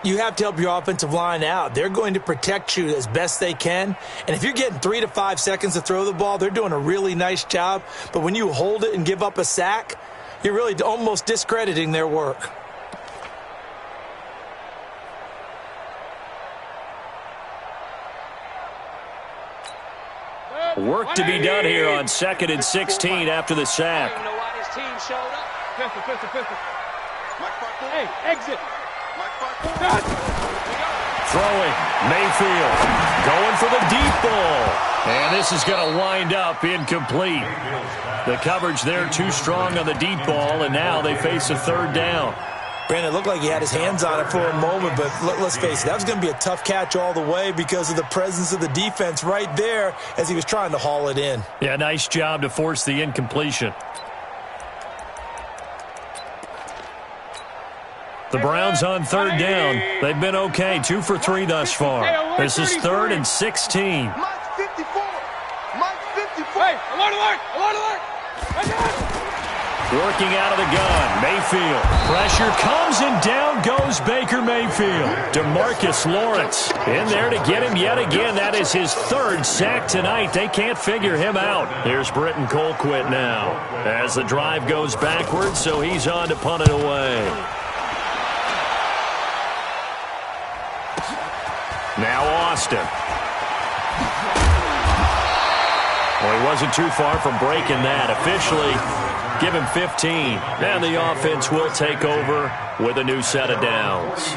S2: You have to help your offensive line out. They're going to protect you as best they can. And if you're getting 3 to 5 seconds to throw the ball, they're doing a really nice job. But when you hold it and give up a sack, you're really almost discrediting their work.
S1: Work to be done here on 2nd and 16 after the sack.
S6: I don't know why this team showed up.
S3: Pistol. Hey, exit.
S1: Throwing, Mayfield, going for the deep ball. And this is going to wind up incomplete. The coverage there too strong on the deep ball, and now they face a 3rd down.
S2: Brandon, it looked like he had his hands on it for a moment, but let's face it, that was going to be a tough catch all the way because of the presence of the defense right there as he was trying to haul it in.
S1: Yeah, nice job to force the incompletion. The Browns on 3rd down. They've been okay, 2 for 3 thus far. This is 3rd and 16.
S3: Mike 54. Hey, alert.
S1: Working out of the gun, Mayfield. Pressure comes, and down goes Baker Mayfield. DeMarcus Lawrence in there to get him yet again. That is his 3rd sack tonight. They can't figure him out. Here's Britton Colquitt now as the drive goes backwards, so he's on to punt it away. Now Austin. Well, he wasn't too far from breaking that. Officially, give him 15. And the offense will take over with a new set of downs.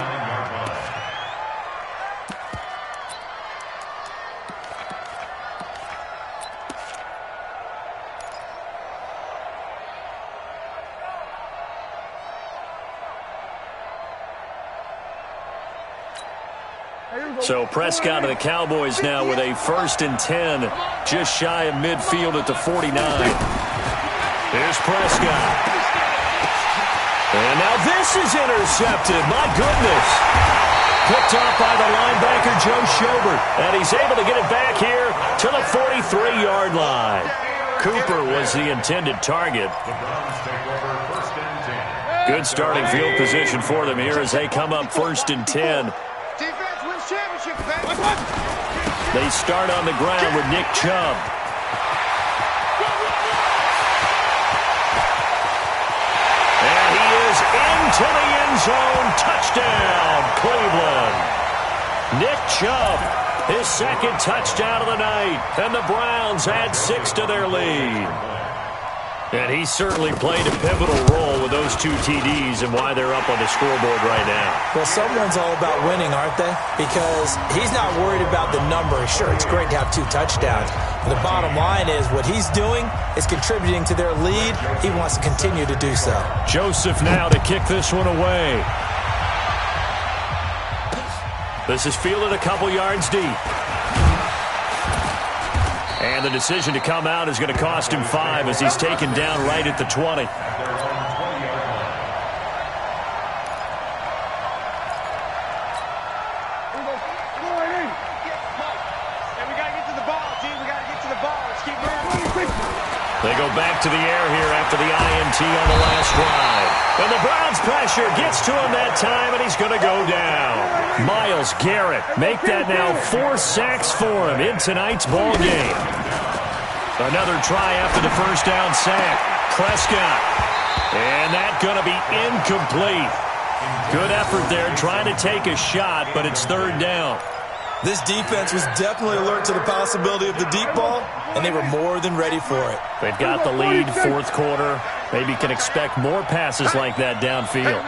S1: So Prescott and the Cowboys now with a 1st and 10, just shy of midfield at the 49. Here's Prescott. And now this is intercepted. My goodness. Picked off by the linebacker, Joe Schobert. And he's able to get it back here to the 43-yard line. Cooper was the intended target. Good starting field position for them here as they come up 1st and 10. They start on the ground with Nick Chubb. And he is into the end zone. Touchdown, Cleveland. Nick Chubb, his 2nd touchdown of the night. And the Browns add 6 to their lead. And he certainly played a pivotal role with those 2 TDs and why they're up on the scoreboard right now.
S2: Well, someone's all about winning, aren't they? Because he's not worried about the number. Sure, it's great to have 2 touchdowns. But the bottom line is what he's doing is contributing to their lead. He wants to continue to do so.
S1: Joseph now to kick this one away. This is fielded a couple yards deep. And the decision to come out is going to cost him 5 as he's taken down right at the 20. They go back to the air here after the INT on the last drive. And the Browns pressure gets to him that time, and he's going to go down. Myles Garrett make that now 4 sacks for him in tonight's ball game. Another try after the 1st down sack. Prescott. And that's going to be incomplete. Good effort there trying to take a shot, but it's 3rd down.
S2: This defense was definitely alert to the possibility of the deep ball, and they were more than ready for it.
S1: They've got the lead, fourth quarter. Maybe can expect more passes like that downfield.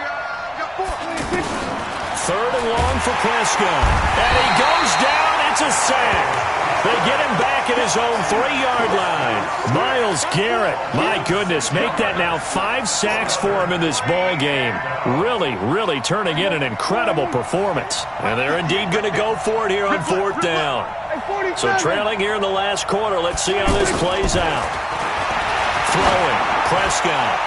S1: Third and long for Prescott. And he goes down. It's a sack. They get him back at his own 3-yard line. Myles Garrett, my goodness, make that now 5 sacks for him in this ball game. Really, really turning in an incredible performance. And they're indeed going to go for it here on fourth down. So trailing here in the last quarter, let's see how this plays out. Throwing, Prescott.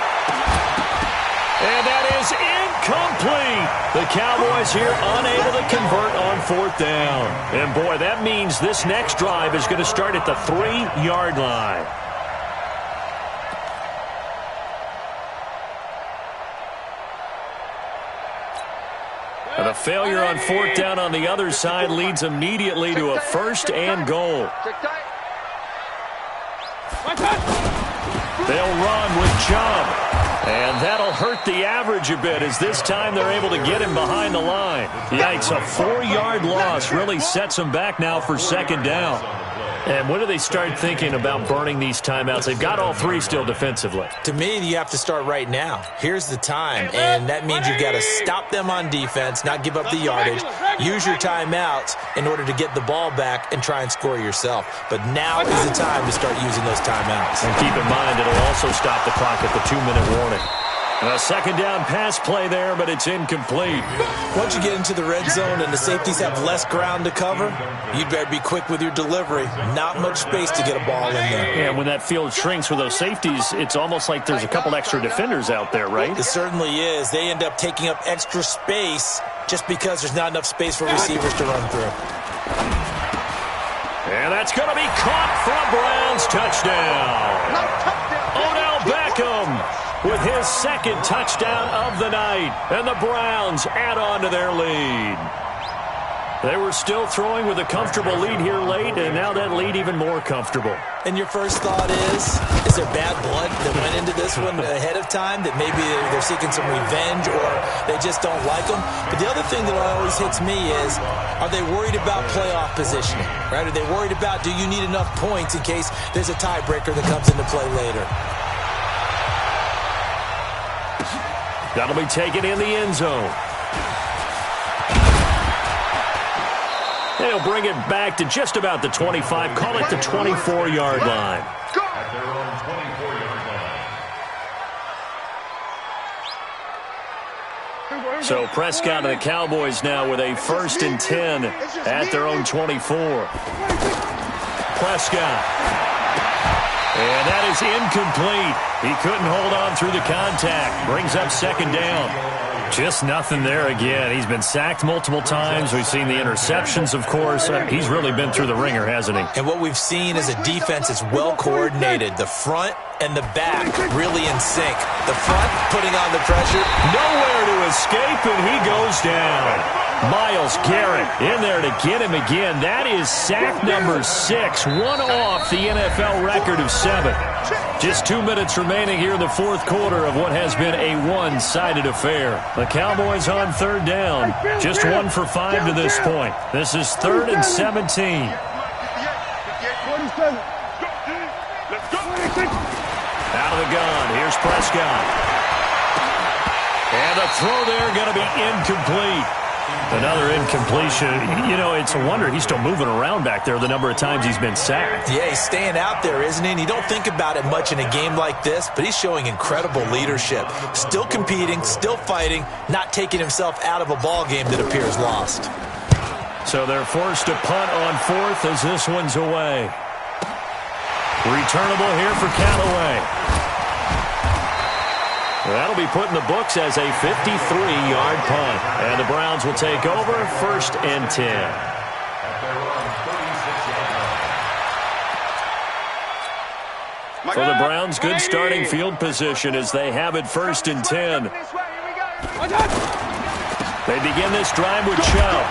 S1: And that is incomplete. The Cowboys here unable to convert on fourth down. And, boy, that means this next drive is going to start at the 3-yard line. And a failure on fourth down on the other side leads immediately to a first and goal. They'll run with Chubb. And that'll hurt the average a bit as this time they're able to get him behind the line. Yikes, a 4-yard loss really sets them back now for second down. And when do they start thinking about burning these timeouts? They've got all 3 still defensively.
S2: To me, you have to start right now. Here's the time, and that means you've got to stop them on defense, not give up the yardage, use your timeouts in order to get the ball back and try and score yourself. But now is the time to start using those timeouts.
S1: And keep in mind, it'll also stop the clock at the 2-minute warning. A second down pass play there, but it's incomplete.
S2: Once you get into the red zone and the safeties have less ground to cover, you'd better be quick with your delivery. Not much space to get a ball in there.
S1: Yeah, when that field shrinks for those safeties, it's almost like there's a couple extra defenders out there, right?
S2: It certainly is. They end up taking up extra space just because there's not enough space for receivers to run through.
S1: And that's going to be caught for a Browns touchdown. Odell Beckham with his second touchdown of the night. And the Browns add on to their lead. They were still throwing with a comfortable lead here late, and now that lead even more comfortable.
S2: And your first thought is there bad blood that went into this one ahead of time, that maybe they're seeking some revenge or they just don't like them? But the other thing that always hits me is, are they worried about playoff positioning? Right? Are they worried about, do you need enough points in case there's a tiebreaker that comes into play later?
S1: That'll be taken in the end zone. They'll bring it back to just about the 25, call it the 24-yard line.
S5: At their own 24-yard line.
S1: So Prescott and the Cowboys now with a 1st and 10 at their own 24. Prescott. And that is incomplete. He couldn't hold on through the contact. Brings up second down. Just nothing there again. He's been sacked multiple times. We've seen the interceptions, of course. He's really been through the ringer, hasn't he?
S2: And what we've seen is a defense that's well coordinated. The front and the back really in sync. The front putting on the pressure.
S1: Nowhere to escape, and he goes down. Myles Garrett in there to get him again. That is sack number 6, one off the NFL record of 7. Just 2 minutes remaining here in the fourth quarter of what has been a one-sided affair. The Cowboys on third down, just 1 for 5 to this point. This is 3rd and 17. Out of the gun, here's Prescott. And the throw there going to be incomplete. Another incompletion. You know, it's a wonder he's still moving around back there the number of times he's been sacked.
S2: Yeah, he's staying out there, isn't he? And you don't think about it much in a game like this, but he's showing incredible leadership. Still competing, still fighting, not taking himself out of a ball game that appears lost.
S1: So they're forced to punt on 4th as this one's away. Returnable here for Callaway. That'll be put in the books as a 53-yard punt. And the Browns will take over 1st and 10. For the Browns, good starting field position as they have it 1st and 10. They begin this drive with Chubb.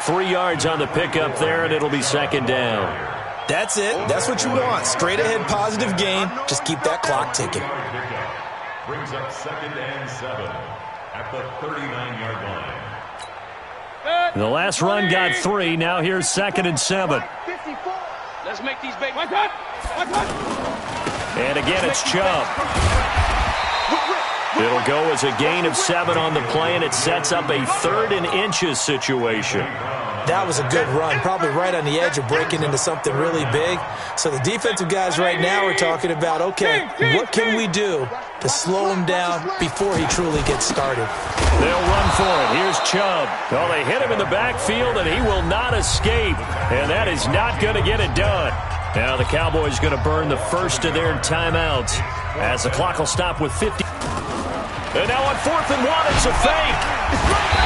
S1: 3 yards on the pickup there, and it'll be second down.
S2: That's it. That's what you want. Straight ahead positive game. Just keep that clock ticking.
S5: Brings up 2nd and 7 at the 39-yard line.
S1: The last run got 3. Now here's 2nd and 7.
S6: 54. Let's make these babies.
S1: And again, it's Chubb. It'll go as a gain of 7 on the play, and it sets up a 3rd and inches situation.
S2: That was a good run, probably right on the edge of breaking into something really big. So the defensive guys right now are talking about, okay, what can we do to slow him down before he truly gets started?
S1: They'll run for it. Here's Chubb. Oh, they hit him in the backfield, and he will not escape. And that is not going to get it done. Now the Cowboys going to burn the first of their timeouts as the clock will stop with 50. And now on 4th and 1, it's a fake.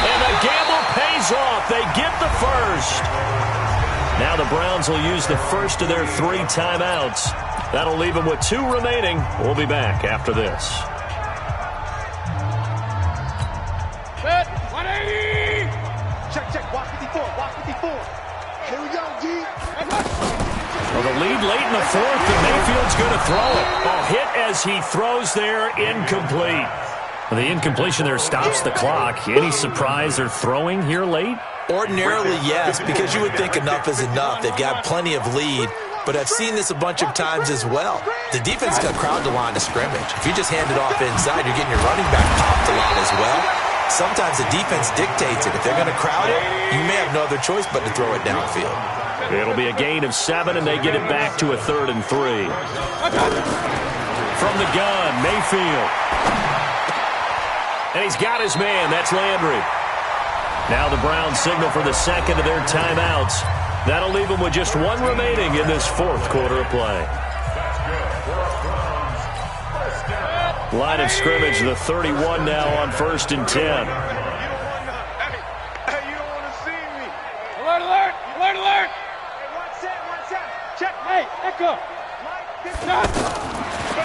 S1: And the gamble pays off. They get the first. Now the Browns will use the first of their 3 timeouts. That'll leave them with 2 remaining. We'll be back after this.
S3: Set, 180. Check. Watch 54. Here we go, G.
S1: Well, the lead late in the 4th, and Mayfield's going to throw it. A hit as he throws there, incomplete. The incompletion there stops the clock. Any surprise they're throwing here late?
S2: Ordinarily, yes, because you would think enough is enough. They've got plenty of lead, but I've seen this a bunch of times as well. The defense got crowd the line of scrimmage. If you just hand it off inside, you're getting your running back popped a lot as well. Sometimes the defense dictates it. If they're going to crowd it, you may have no other choice but to throw it downfield.
S1: It'll be a gain of 7, and they get it back to a 3rd and 3. From the gun, Mayfield. And he's got his man. That's Landry. Now the Browns signal for the 2nd of their timeouts. That'll leave them with just 1 remaining in this 4th quarter of play. Line of scrimmage, the 31 now on 1st and 10.
S3: Hey, you don't want to see me. Alert. Hey, one set. Check. Hey, echo.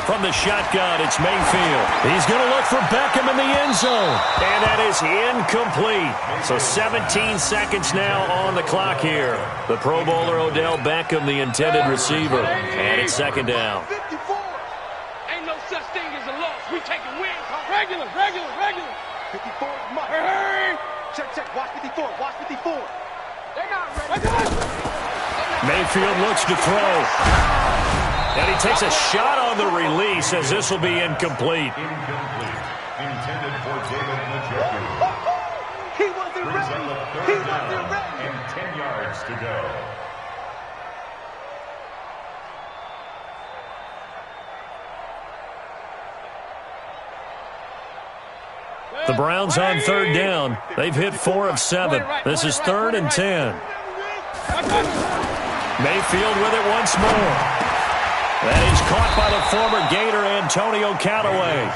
S1: From the shotgun, it's Mayfield. He's going to look for Beckham in the end zone. And that is incomplete. So 17 seconds now on the clock here. The Pro Bowler Odell Beckham, the intended receiver. And it's 2nd down.
S3: 54. Ain't no such thing as a loss. We taking wins. Regular. 54 is much. Hey. Check. Watch 54. They're not ready.
S1: Mayfield looks to throw. And he takes a shot on the release as this will be incomplete.
S5: Intended for David Njoku.
S3: He wasn't ready.
S5: And 10 yards to go.
S1: The Browns on 3rd down. They've hit 4 of 7. This is 3rd and 10. Mayfield with it once more. And he's caught by the former Gator Antonio Callaway.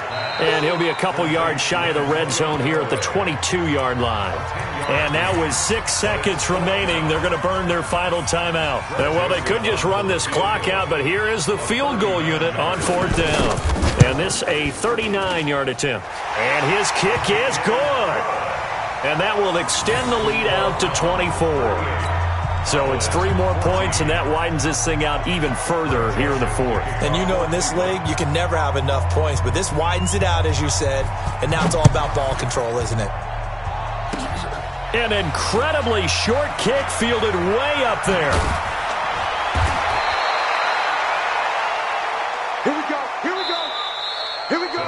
S1: And he'll be a couple yards shy of the red zone here at the 22-yard line. And now with 6 seconds remaining, they're going to burn their final timeout. And well, they could just run this clock out, but here is the field goal unit on 4th down. And this a 39-yard attempt. And his kick is good. And that will extend the lead out to 24. So it's 3 more points, and that widens this thing out even further here in the 4th.
S2: And you know in this league, you can never have enough points, but this widens it out, as you said, and now it's all about ball control, isn't it?
S1: An incredibly short kick fielded way up there.
S3: Here we go.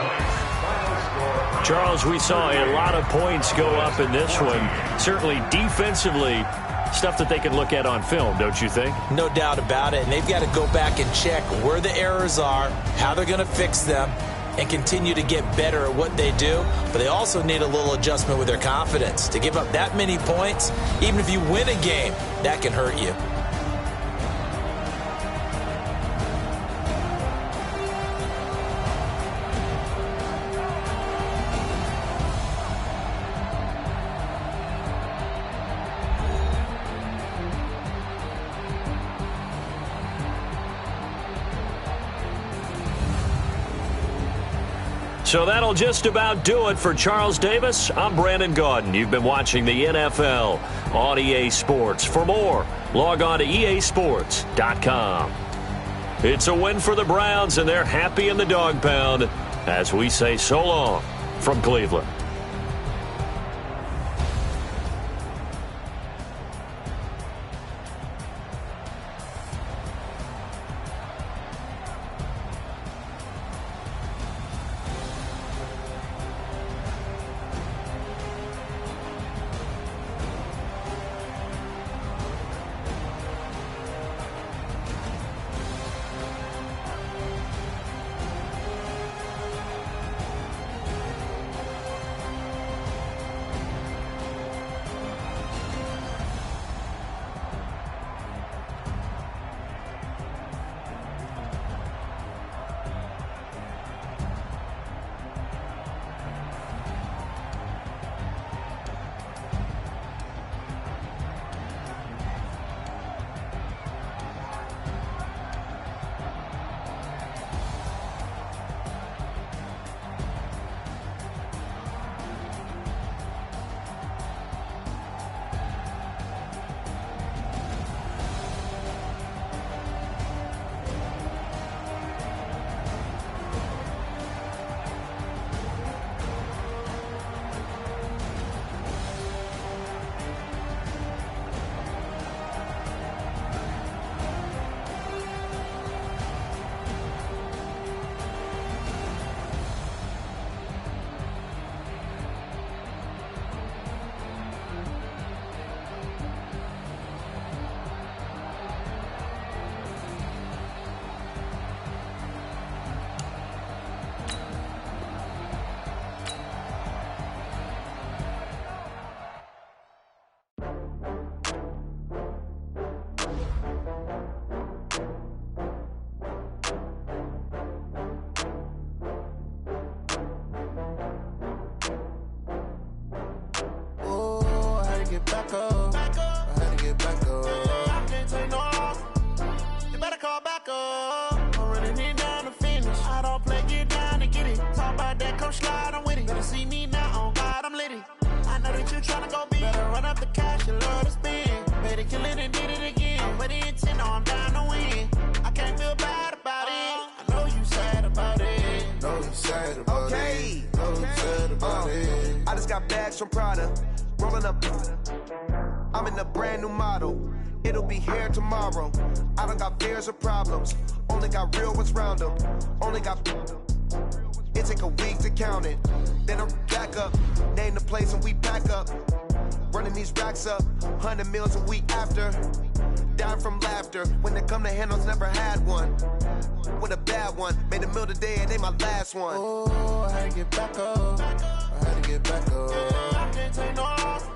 S1: Charles, we saw a lot of points go up in this one. Certainly defensively, stuff that they can look at on film, don't you think?
S2: No doubt about it. And they've got to go back and check where the errors are, how they're going to fix them, and continue to get better at what they do. But they also need a little adjustment with their confidence. To give up that many points, even if you win a game, that can hurt you.
S1: So that'll just about do it for Charles Davis. I'm Brandon Gaudin. You've been watching the NFL on EA Sports. For more, log on to easports.com. It's a win for the Browns, and they're happy in the dog pound as we say so long from Cleveland.
S7: back up. I had to get back up. I can't take no loss. You better call back up. I'm running it down to finish. I don't play, get down and get it. Talk about that, come slide, I'm with it. Better see me now, on God, I'm litty. I know that you tryna go big. Better run up the cash, you love to spend. Better kill it and did it again. With the intent, no, I'm down to win. I can't feel bad about it. I know you sad about it.
S8: Know you sad about it. Know you sad about it.
S9: I just got bags from Prada. Rolling up. I'm in a brand new model. It'll be here tomorrow. I don't got fears or problems. Only got real ones round them. Only got. It take a week to count it. Then I'm back up. Name the place and we pack up. Running these racks up. 100 meals a week after. Dying from laughter. When they come to handles, never had one. With a bad one. Made a meal today and they my last one.
S7: Oh, I had to get back up. I had to get back up. I can't take no loss.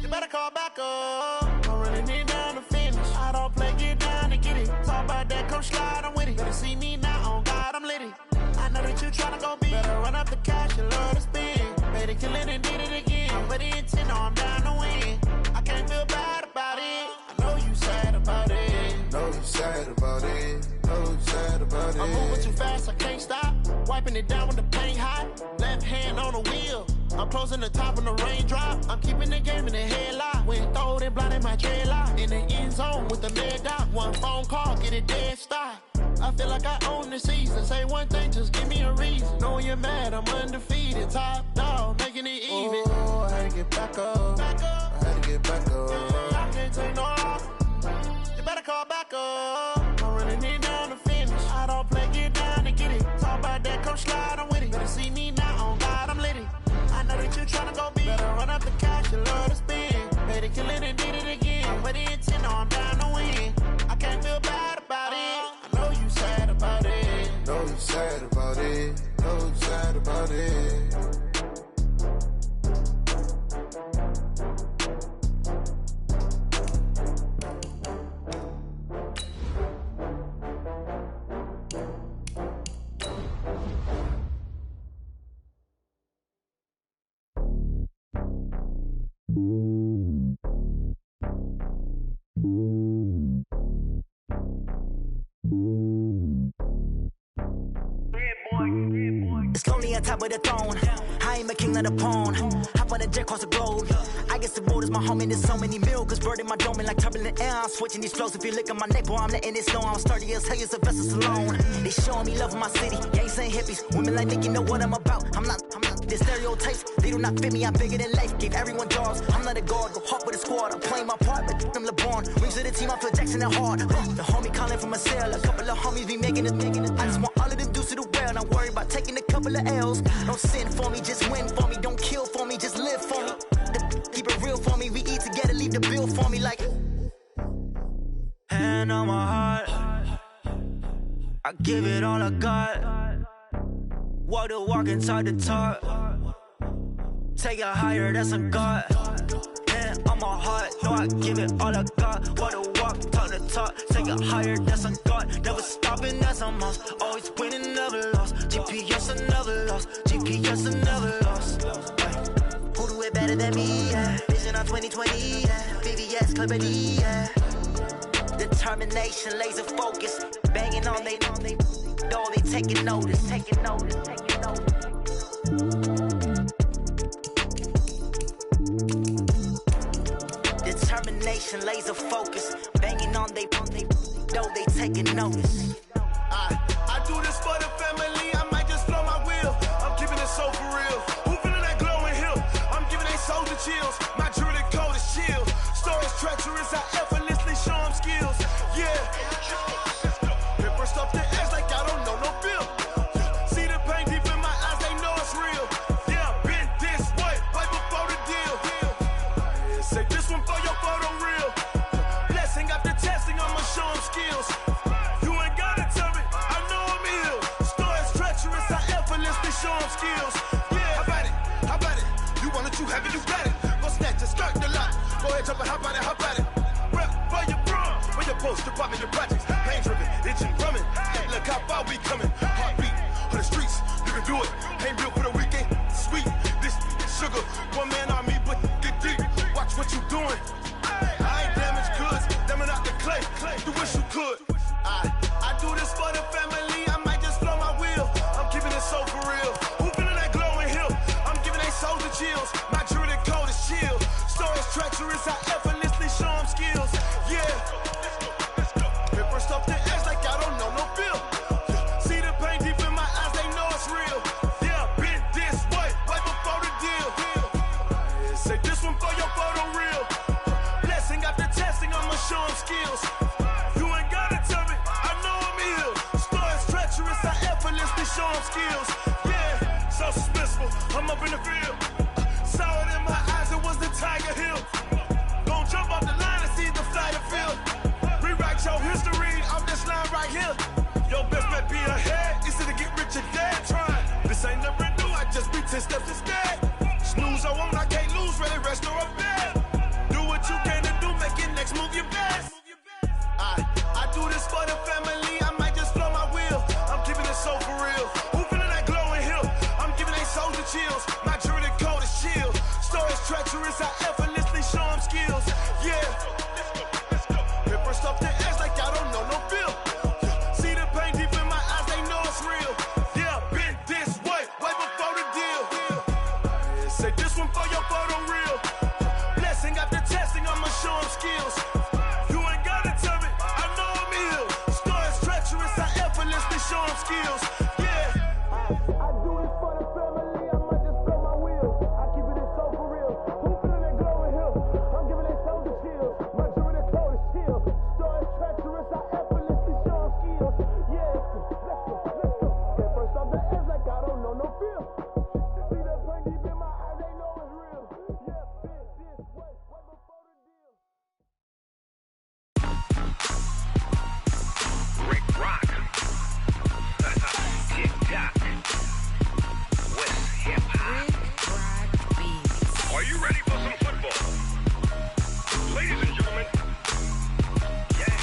S7: You better call back up. I'm running it down to finish. I don't play, get down and get it. Talk about that, come slide, I'm with it. Better see me now, on God, I'm litty. I know that you tryna go big. Better run up the cash, you love to spend. Made it, kill it and did it again. With the intent, no, I'm down to win. I can't feel bad about it. I know you sad about it.
S8: Know you sad about it. Know you sad about it.
S7: I'm moving too fast, I can't stop. Wiping it down with the paint hot. Left hand on the wheel. I'm closing the top when the raindrop. I'm keeping the game in the headlock. When throwed and blinded my dreadlock. In the end zone with the mad dot. One phone call, get it dead stop. I feel like I own the season. Say one thing, just give me a reason. Knowing you're mad, I'm undefeated. Top dog, making it even. Oh, I had to get back up. I had to get back up. I can't take no loss. You better call back up. I'm running it down to finish. I don't play, get down and get it. Talk about that, come slide, I'm with it. Better see me now, on God, I'm litty. I know that you tryna go big. Better run up the cash, you love to spend. Better kill it and did it again. With the intent, no, I'm down to win. I can't feel bad about it. I know you sad about it.
S8: Know you sad about it. Know you sad about it.
S4: It's lonely on top of the throne. I ain't a king of the pawn. Hop on a jet across the globe. I guess the road is my home and there's so many milk. Bird in my dome and like turbulent air. I'm switching these flows. If you look at my neck, boy, I'm letting it snow. I'm sturdy as hell, as a vessel alone. They showing me love in my city. Gangs ain't hippies. Women like Nick, you know what I'm about. I'm not the stereotypes. They do not fit me. I'm bigger than life. Gave everyone jobs. I'm not a guard. Go hard with a squad. I'm playing my part, but I'm LeBron. Rings to the team. I feel Jackson and hard. The homie calling from a cell. A couple of homies be making it. I just want all of them dudes to do well. Not worry about taking a couple of L's. Don't sin for me, just win for me. Don't kill for me, just live for me. Keep it real for me. We eat together, leave the bill for me like. Hand on my heart, I give it all I got. Walk the walk and talk the talk. Take it higher, that's a God. Hand on my heart, no, I give it all I got. Walk the walk, talk the talk. Take it higher, that's a God. Never stopping, that's a must. Always winning, never lost. GPS, I never lost. GPS, I never lost. Who do it better than me? Yeah. Vision on 2020, yeah. VVS, Clippity, yeah. Determination, laser focus. Banging on they know they taking notice. Determination, laser focus. Banging on they know they taking notice.
S10: I do this for the family. I might just blow my wheel. I'm keeping it so for real. Who feeling that glowing hill? I'm giving they soldier chills. My jewelry code is chill. Stories treacherous. I effortlessly show them skills. Yeah. Paper stuff the edge like I don't know no bill. See the pain deep in my eyes. They know it's real. Yeah, been this way right before the deal. Say this one for your photo reel. Blessing after testing. I'ma show them skills. You ain't gotta tell me. I know I'm ill. Stories treacherous. I effortlessly show them skills. Yeah, how about it? You want it, you have it, you got it. Go snatch it, skirt the lot. Go ahead, jump it, how about it? Rep for your brum. For your post, department, your projects. Pain driven, itching, drumming. Look how far we coming. Heartbeat for the streets. You can do it. Ain't built for the weekend. Sweet. This sugar. One man army, but get deep. Watch what you do. treacherous, I effortlessly show them skills. Yeah. Paper stuff the edge like I don't know no bill. See the pain deep in my eyes, they know it's real. Yeah, been this way, way before the deal. Say this one for your photo reel. Blessing after testing, I'ma show them skills. You ain't gotta tell me, I know I'm ill. Stories treacherous, I effortlessly show them skills. Yeah, so suspenseful, I'm up in the field. Saw it in my eyes, it was the Tiger Hill. Gon' jump off the line and see the flight of field. Rewrite your history off this line right here. Your best bet be ahead, easy to get rich or dead trying. This ain't never new, I just be 10 steps instead. Snooze, I won't, I can't lose, ready, rest or up bed. Do what you can to do, make your next move your best. I do this for the family, I might just blow my wheel. I'm keeping it so for real. Who feeling that glowing hill? I'm giving they soldier chills. My jewelry coat is chill. Stories treacherous, I effortlessly show them skills. Yeah. Paper stuff the edge like I don't know no bill. See the pain deep in my eyes, they know it's real. Yeah, been this way, way before the deal. Say this one for your photo reel. Blessing after testing, I'ma show them skills. You ain't gotta tell me, I know I'm ill. Stories treacherous, I effortlessly show them skills. Yeah. I do this for the family, I might just blow my wheel. I keep it so for real. Who feeling that glowing hill? I'm giving they soldier chills. My jewelry coat is chill. Stories treacherous, I effortlessly show them skills. Yeah, let's go. Get first off the edge like I don't know no feel. See that pain deep in my eyes, they know it's real. Yeah, been this way, way before the deal.
S5: Rick Rock. Tick-tock. West hip-hop. Are you ready for some football? Ladies and gentlemen. Yeah.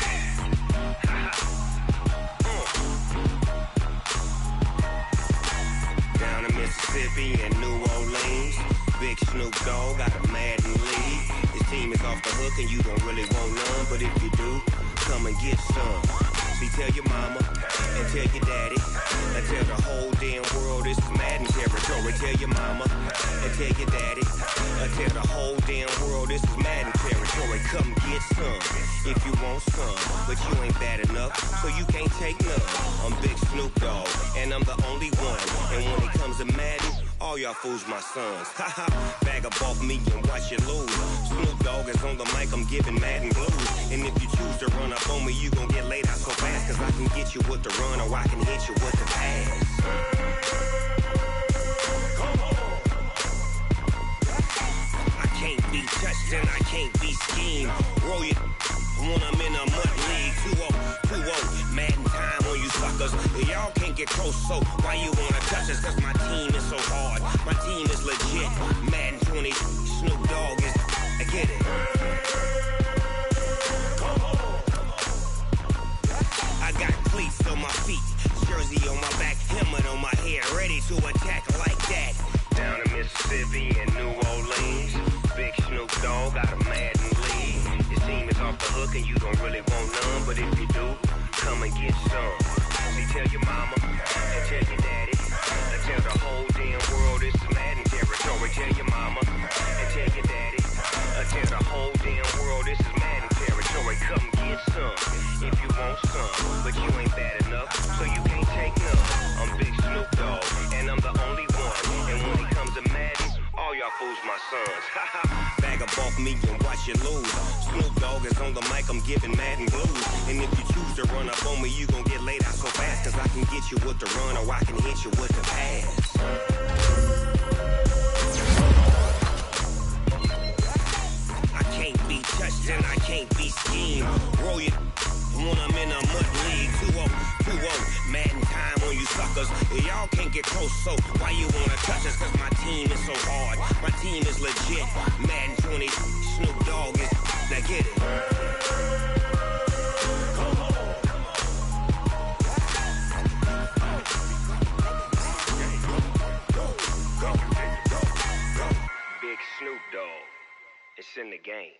S11: Down in Mississippi and New Orleans, Big Snoop Dogg got a Madden league. His team is off the hook and you don't really want none, but if you do, come and get some. See, tell your mama and tell your daddy and tell the whole damn world this is Madden territory. Tell your mama and tell your daddy and tell the whole damn world this is Madden territory. Come get some if you want some, but you ain't bad enough, so you can't take none. I'm Big Snoop Dogg and I'm the only one. And when it comes to Madden, all y'all fools my sons. Haha, bag up off me and watch you lose. Snoop Dogg is on the mic, I'm giving Madden blues. And if you choose to run up on me, you gon' get laid out so fast. Cause I can get you with the run or I can hit you with the pass. I can't be touched and I can't be schemed. Roll it when I'm in a mud league. 2-0, Madden time on you suckers. Y'all can't get close, so why you wanna touch us? Cause my team is so hard, my team is legit. Madden 20, Snoop Dogg is, I get it. I got cleats on my feet, jersey on my back, helmet on my head, ready to attack like that. Down in Mississippi and New Orleans, Big Snoop Dogg got a Madden league. His team is off the hook and you don't really want none, but if you do, come and get some. See, tell your mama and tell your daddy and tell the whole damn world this is Madden territory. Tell your mama and tell your daddy and tell the whole damn world this is Madden territory. Come get some if you want some, but you ain't bad enough, so you can't take none. I'm Big Snoop Dogg and I'm the only one. And when it comes to Madden, all y'all fools my sons. Bag up off me and watch you lose. Snoop Dogg is on the mic, I'm giving Madden blues. And if you choose to run up on me, you gon' get laid out so fast. Cause I can get you with the run or I can hit you with the pass. I can't be touched and I can't be schemed. Roll it when I'm in a mud league. 2-0, Madden time on you suckers. Y'all can't get close, so why you wanna touch us? Cause my team is so hard, my team is legit. Madden 20, Snoop Dogg is, now get it. Big Snoop Dogg, it's in the game.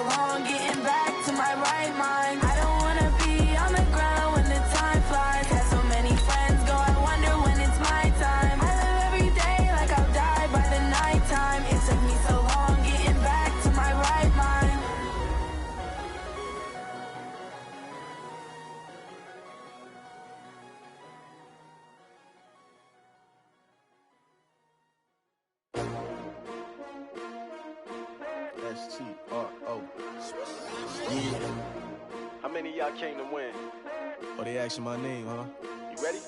S4: long getting back to my right mind. I don't wanna be on the ground when the time flies. Had so many friends go, I wonder when it's my time. I live every day like I'll die by the nighttime. It took me so long getting back to my right mind.
S7: S-T-R-O. Yeah.
S3: How many of y'all came to win?
S7: Oh, they asking my name, huh?
S3: You ready?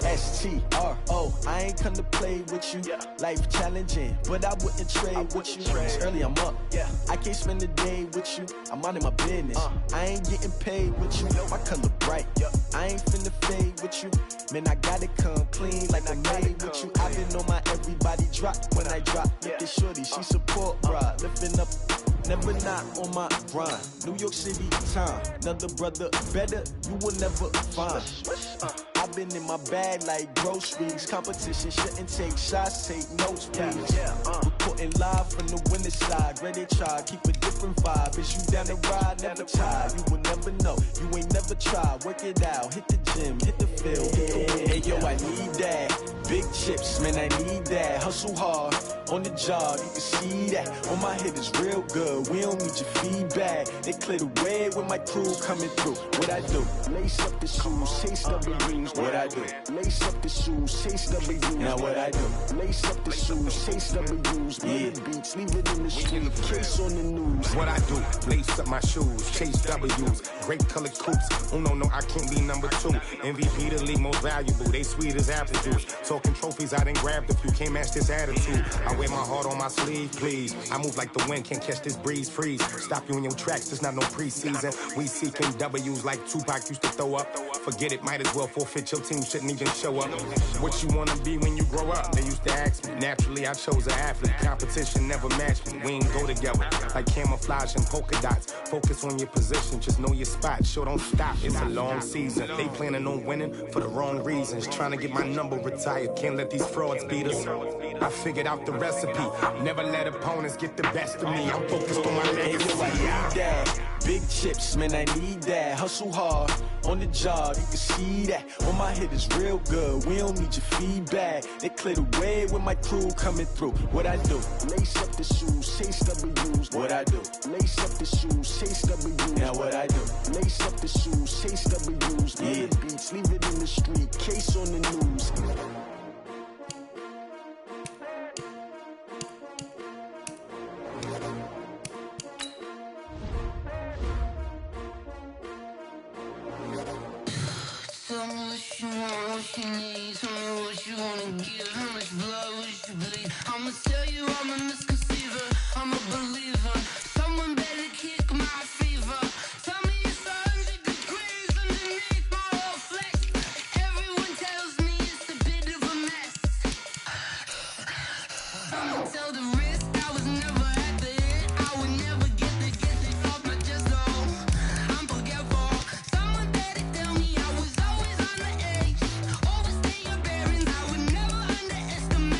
S7: S-T-R-O. I ain't come to play with you.
S3: Yeah.
S7: Life challenging, but I wouldn't trade with you. It's early, I'm up.
S3: Yeah.
S7: I can't spend the day with you. I'm minding my business. I ain't getting paid with you. My color bright. I ain't finna fade with you. Man, I gotta come clean like I made with you. I've been on my everybody drop when I drop. Look at shorty, she support, bruh. Lifting up. Never not on my grind. New York City time. Another brother better, you will never find. I've been in my bag like groceries. Competition shouldn't take shots, take notes, please. Reporting live from the winning side. Ready to try, keep a different vibe. Is you down the ride, never tired. You will never know, you ain't never tried. Work it out, hit the gym, hit the field, hit the wind. Hey yo, I need that. Big chips, man, I need that. Hustle hard, on the job, you can see that. On my head is real good, we don't need your feedback. They clear the way when my crew coming through. What I do? Lace up the shoes, chase W's. What I do? Lace up the shoes, chase W's. Now what I do? Lace up the shoes, chase W's. Yeah, beats, leave it in the street, case on the news.
S12: What I do? Lace up my shoes, chase W's. Great colored coops. Oh no, I can't be number 2. MVP the league most valuable. They sweet as apple juice. Talking trophies, I done grabbed a few. Can't match this attitude. I wear my heart on my sleeve, please. I move like the wind, can't catch this breeze. Freeze. Stop you in your tracks. There's not no preseason. We seeking W's like Tupac used to throw up. Forget it, might as well forfeit. Your team shouldn't even show up. What you wanna be when you grow up? They used to ask me. Naturally, I chose an athlete. Competition never matched me. We ain't go together like camouflage and polka dots. Focus on your position, just know your spot. Sure, don't stop. It's a long season. They planning on winning for the wrong reasons. Trying to get my number retired. Can't let these frauds beat us. I figured out the recipe. Never let opponents get the best of me. I'm focused on my legacy.
S7: I need that. Big chips, man, I need that. Hustle hard, on the job, you can see that. On my head is real good, we don't need your feedback. They clear the way when my crew coming through. What I do? Lace up the shoes, chase W's. What I do? Lace up the shoes, chase W's. Now what I do? Lace up the shoes, chase W's. Yeah, beats, leave it in the street, case on the news.
S4: Tell me what you want, what you need. Tell me what you wanna give. How much blood would you bleed? I'ma tell you I'm a misconceiver. I'm a believer. Someone better kick my fever. Tell me it's 100 degrees underneath my whole flesh. Everyone tells me it's a bit of a mess. I'ma tell the risk I was never at the end. I would never get it off my chest though. I'm forgetful. Someone better tell me I was always on the edge. Overstay your bearings, I would never underestimate.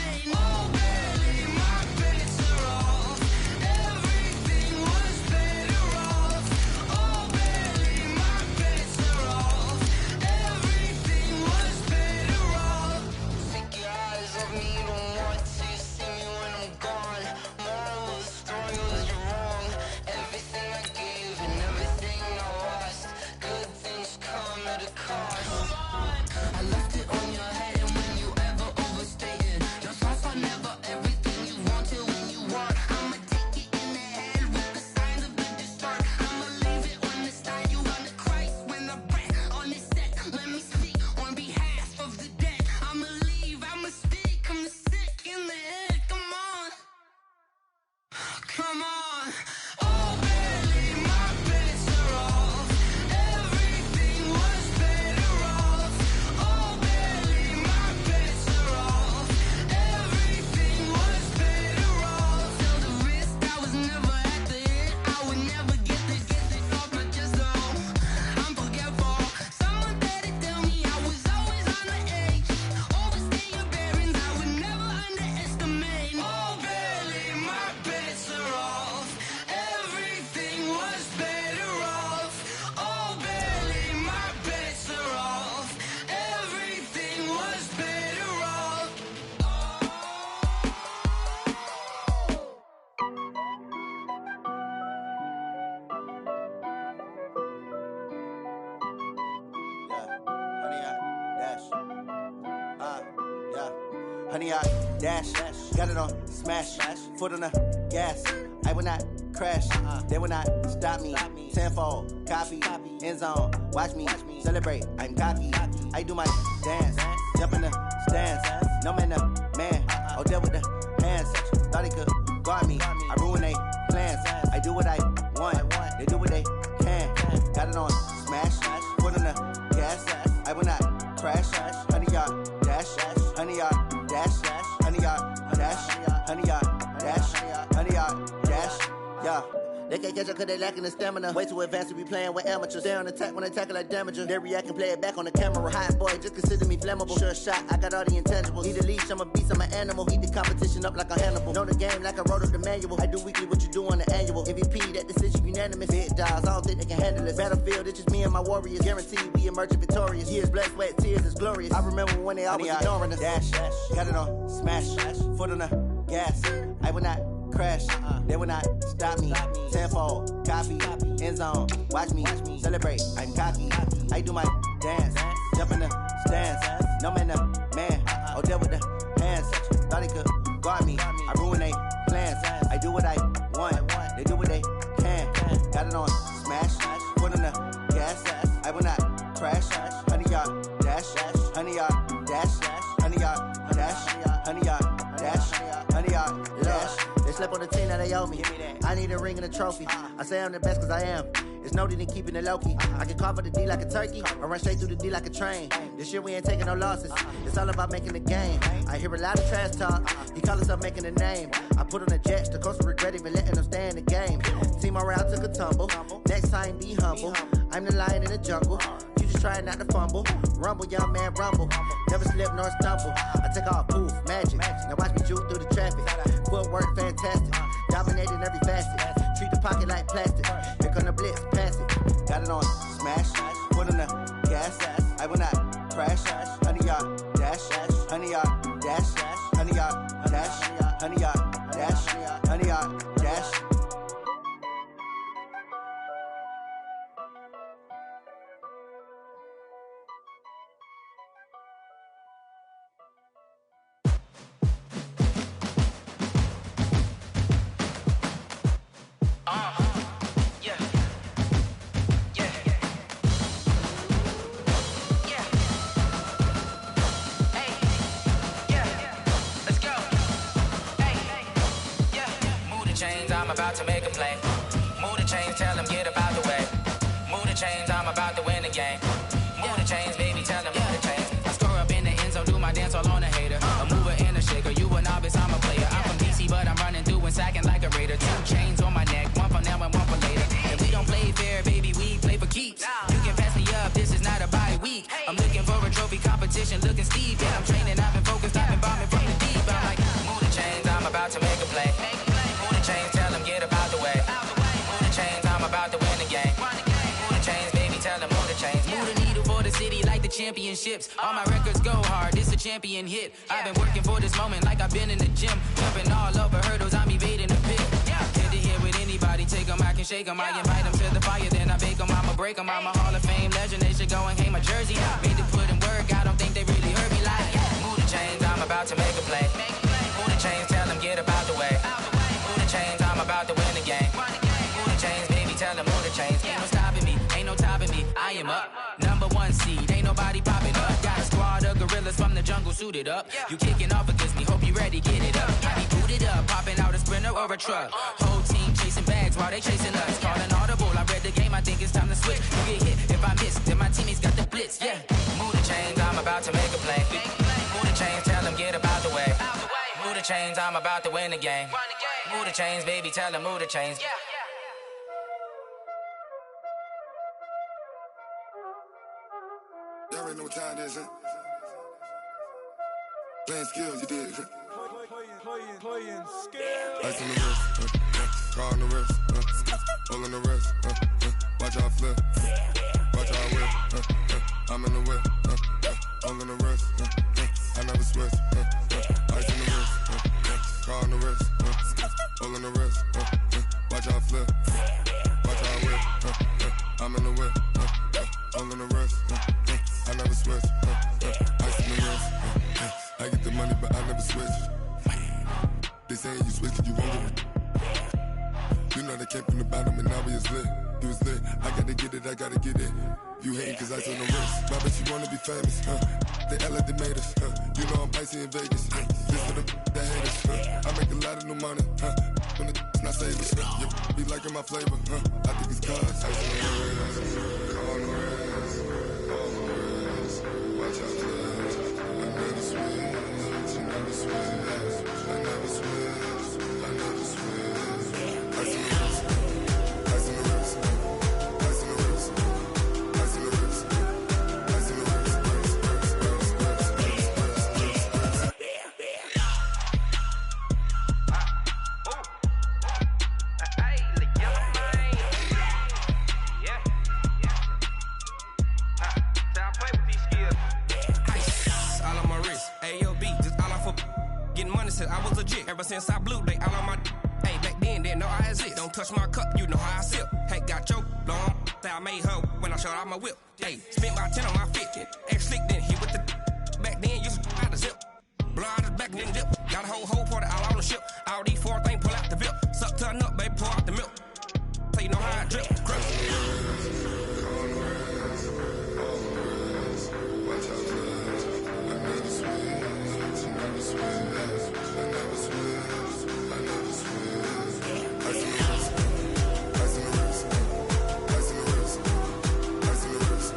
S13: 100-yard dash. Got it on smash. Foot on the gas. I will not crash. They will not stop me. Tenfold, copy, end zone. Watch me celebrate. I'm cocky. I do my dance. Jump in the stands. No man, the man. Oh, deal with the hands. Thought he could guard me. I ruin they plans. I do what I want. They do what they can. Got it on smash. Foot on the gas. I will not crash. 100-yard dash. 100-yard dash. 100-yard dash. 100-yard dash. 100-yard dash. Yeah. They can't catch up cause they lacking the stamina. Way too advanced to be playing with amateurs. Stay on attack when they tackle like damager. They react and play it back on the camera. Hot boy, just consider me flammable. Sure shot, I got all the intangibles. Need a leash, I'm a beast, I'm an animal. Eat the competition up like a Hannibal. Know the game like I wrote up the manual. I do weekly what you do on the annual. MVP, that decision unanimous. Big dogs, I don't think they can handle this. Battlefield, it's just me and my warriors. Guaranteed we emerging victorious. Years, blood, sweat, tears, it's glorious. I remember when they always ignoring us. Dash, got it on smash. Foot on the gas. I will not crash. They will not stop me. Tenfold, copy, end zone. Watch me celebrate. I'm cocky. I do my dance. Jump in the stands. No man, the man. Oh, deal with the hands. Thought he could guard me. I ruin they plans. I do what I want. They do what they can. Got it on smash. Foot on the gas. I will not crash. 100-yard dash. 100-yard dash. 100-yard dash. 100-yard dash. 100-yard dash. They slept on the team that they owe me. I need a ring and a trophy. I say I'm the best cause I am. It's no need in keeping it low-key. I can carve up the D like a turkey or run straight through the D like a train. This year we ain't taking no losses. It's all about making the game. I hear a lot of trash talk. He call himself making a name. I put on the Jets. The coach will regret even letting them stay in the game. Team morale took a tumble. Next time be humble. I'm the lion in the jungle. You just trying not to fumble. Rumble, young man, rumble. Never slip nor stumble. I take off, poof, magic. Now watch me juke through the traffic. Footwork fantastic. Dominating every facet. Treat the pocket like plastic. Here come the blitz, pass it. Got it on smash. Foot on the gas. I will not crash. 100-yard dash. 100-yard dash. 100-yard dash. 100-yard dash. 100-yard dash.
S14: I'm about to make a play. Move the chains, tell them get about the way. Move the chains, I'm about to win the game. Move the chains, baby, tell them move the chains. I score up in the end zone, do my dance all on a hater. A mover and a shaker, you a novice, I'm a player. I'm from DC, but I'm running through and sacking like a raider. 2 chains on my neck, one for now and one for later. And we don't play fair, baby, we play for keeps. You can pass me up, this is not a bye week. I'm looking for a trophy competition, looking steep. Yeah, I'm training, I've been focused, I've been bombing from the deep. I'm like, move the chains, I'm about to make a play. Move the chains, tell them get about the way. Move the chains, I'm about to win the game. Move the chains, baby, tell them move the chains. Move the needle for the city like the championships. All my records go hard, this a champion hit. I've been working for this moment like I've been in the gym. Jumping all over hurdles, I'm evading the pit. Head to head with anybody, take them, I can shake them. I invite them to the fire, then I bake them, I'ma break them. I'm a Hall of Fame legend, they should go and hang my jersey. Made to put in work, I don't think they really heard me like. Move the chains, I'm about to make a play. Move the chains, tell them get about the way. Move the chains, I'm about to win the game. Move the chains, baby, tell them move the chains. Ain't no stopping me, ain't no topping me. I am up, #1 seed, ain't nobody popping up. Got a squad of gorillas from the jungle suited up. You kicking off against me, hope you ready, get it up. I be booted up, popping out a sprinter or a truck. Whole team chasing bags while they chasing us. Calling audible, I read the game, I think it's time to switch. You get hit, if I miss, then my teammates got the blitz, yeah. Move the chains, I'm about to make a play. Move the chains, tell them get about the way. Move the chains, I'm about to win the game. Move the chains, baby, tell them move the chains.
S8: Y'all already know what time it is, huh? Playing skills, you did. Playing skills. Ice on the wrist, car on the wrist, all on the wrist, watch out flip, watch out whip, I'm in the whip, all on the wrist, I never switch, ice on the wrist, car on the wrist, all on the wrist, watch out flip, watch out whip, I'm in the whip, all on the wrist, I never switch, ice on the wrist, I get the money, but I never switch. They saying you switching, you won't get it. You know they came from the bottom and now we is lit. You was lit, I gotta get it, I gotta get it. You hating cause I took no risks. Why bet you wanna be famous, huh? They act like they made us, huh? You know I'm icy in Vegas, huh? This for the that hate us, huh? I make a lot of new money, huh? When the not savers, you be liking my flavor, huh? I think it's cause ice on the wrist, on the wrist, on the wrist. Watch out, cuz I never switch, you never switch, I never switch, I never switch. Ice on the wrist, ice on the wrist, ice on the wrist, ice on the wrist, ice on the wrist.
S15: I was legit ever since I blew they all on my hey back then didn't know I exist. Don't touch my cup, you know how I sip. Hey, got your long that I made her when I showed out my whip. Hey, spent about 10 on my 50. Ex slick then hit with the back then used to out the zip. Blow out his back then dip. Got a whole party all on the ship. All these 4 things pull out the VIP. Suck turn up, baby, pour out the milk. So you know how I drip. Crush.
S8: Watch out, cuz I never switch, you never switch. I never switch, I never switch. Ice on the wrist, ice on the wrist, ice on the wrist, ice on the wrist, ice on the wrist.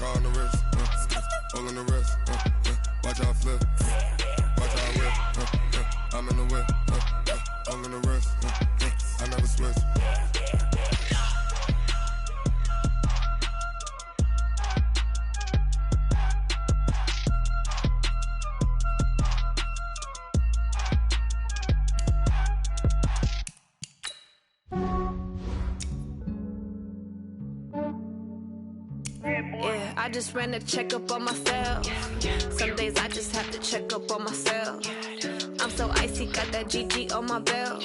S8: On the wrist, all on the wrist, watch how I flip, watch how I whip, I'm in the whip, all on the wrist, I never switch.
S16: Yeah, I just ran a checkup on myself. Some days I just have to check up on myself. I'm so icy, got that GG on my belt.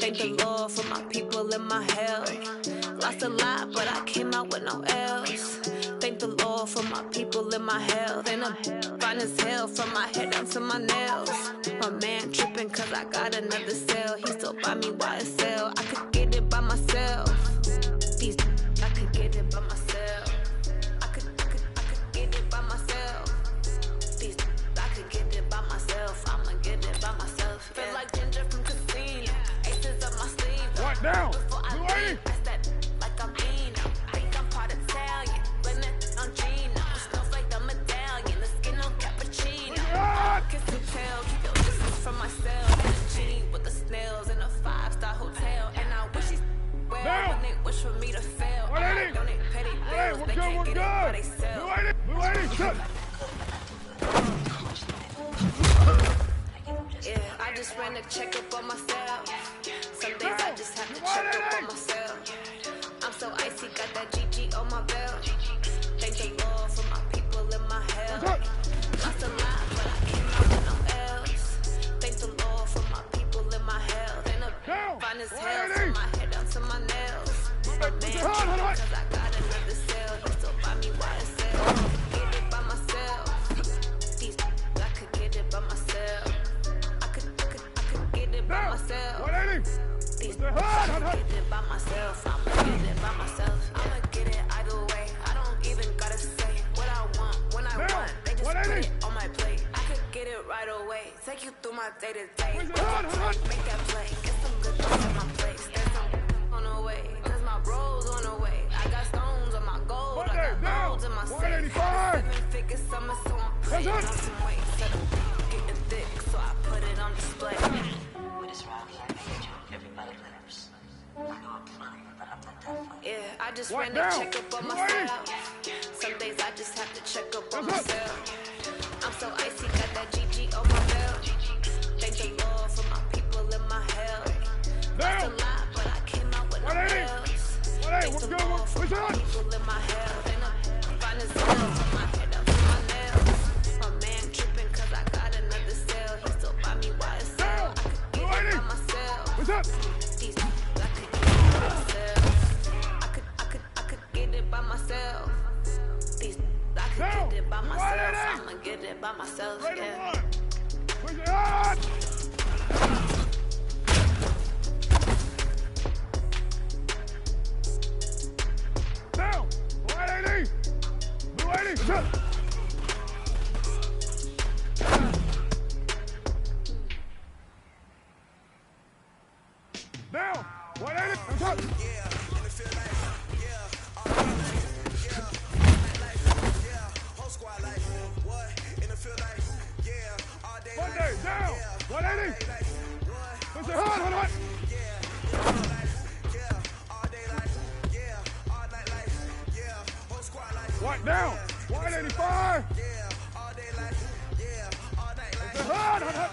S16: Thank the Lord for my people and my health. Lost a lot, but I came out with no else. Thank the Lord for my people and my health. And I'm fine as hell from my head down to my nails. My man tripping cause I got another cell. He still buy me YSL. I could get it by myself. These I could get it by myself. Feel like ginger from casino. Aces up my sleeve.
S3: What now?
S16: Before I leave, I step like I'm Eno. Think I'm part Italian. Blame it on Gino. Snowflake the medallion. The skin on cappuccino. Kiss and tell. Keep your distance from myself. And a genie with the snails in a 5-star hotel. And I wish he's well when they wish for me to fail. I donate petty bills. They can't get it by they sell. Yeah, I just ran a checkup on myself. Some days I just have to check up on myself. I'm so icy, got that GG on my belt. Thank the Lord for my people and my health. Lost a lot, but I came out with no else. Thank the Lord for my people and my health. And I'm fine as hell from my head down to my nails. My man tripping cause I got another cell. He still buy me YSL. I could get it by myself. These I could get it by myself. By myself. These I can get it by myself. I'ma get it by myself. I'ma get it either way. I don't even gotta say what I want when I want. They just put it on my plate. I could get it right away. Take you through my day to day. Make that play. Get some good things at my place. There's some on the way. Cause my bros on the way. I got stones on my gold. I got golds in my safe. 7-figure summer, so I'm praying on some weight. Set up, getting thick, so I put it on display. Yeah, I just ran a checkup on myself. Some days I just have to check up on myself. I'm so icy, got that GG on my belt. Thank the Lord for my people and my health. Lost a lot, but I came out with no else. Thank the Lord for my people and my health. And I'm by myself. These I can get it by myself. I'ma get it by myself, yeah.
S3: Push it hard! Down! 180! 280! Shut! Down! 180! And shut! Monday, down! 180! Push it hard, hold on! What, down? 185! Push it hard, hold on!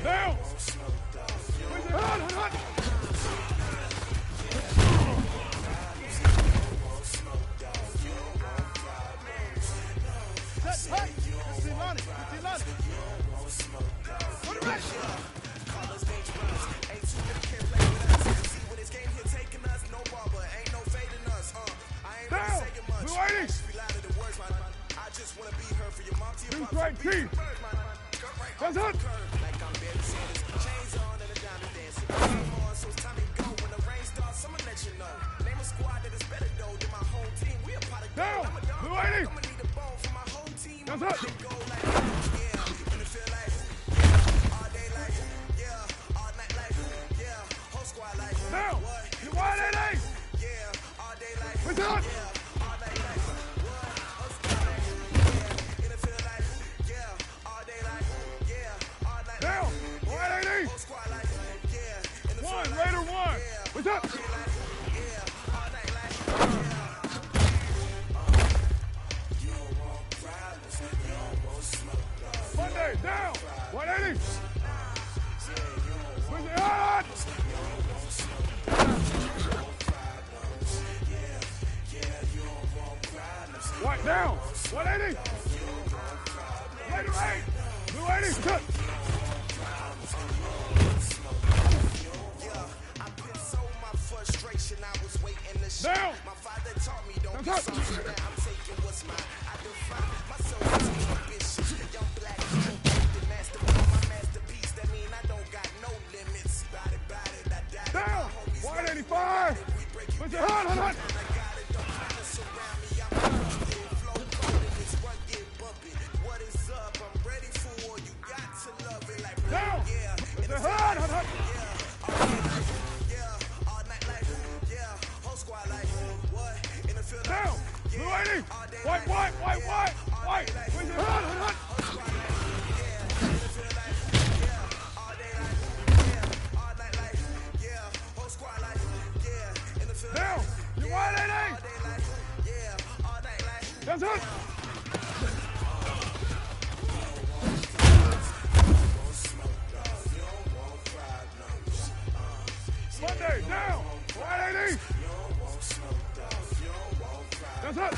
S3: Down! Push it hard, hold on! That's it! Down! 280! That's it! Down! You 180! Push it up! Down! 180! One, Raider one! What's up? Monday, down! 180! Push it hard! Right, down! 180! Raider 8! 280! Cut! Down! My father taught me don't be so I'm taking what's mine. I define myself as ambitious. Young black master my masterpiece. That mean I don't got no limits. Body, I down! 185! Push it hard, hard! What is up? I'm ready for you. Got to love it like down! Push it hard, hard! Down! 280! White! Push it hard, hard! Down! You 180! That's it! Monday, down! 180! That's it!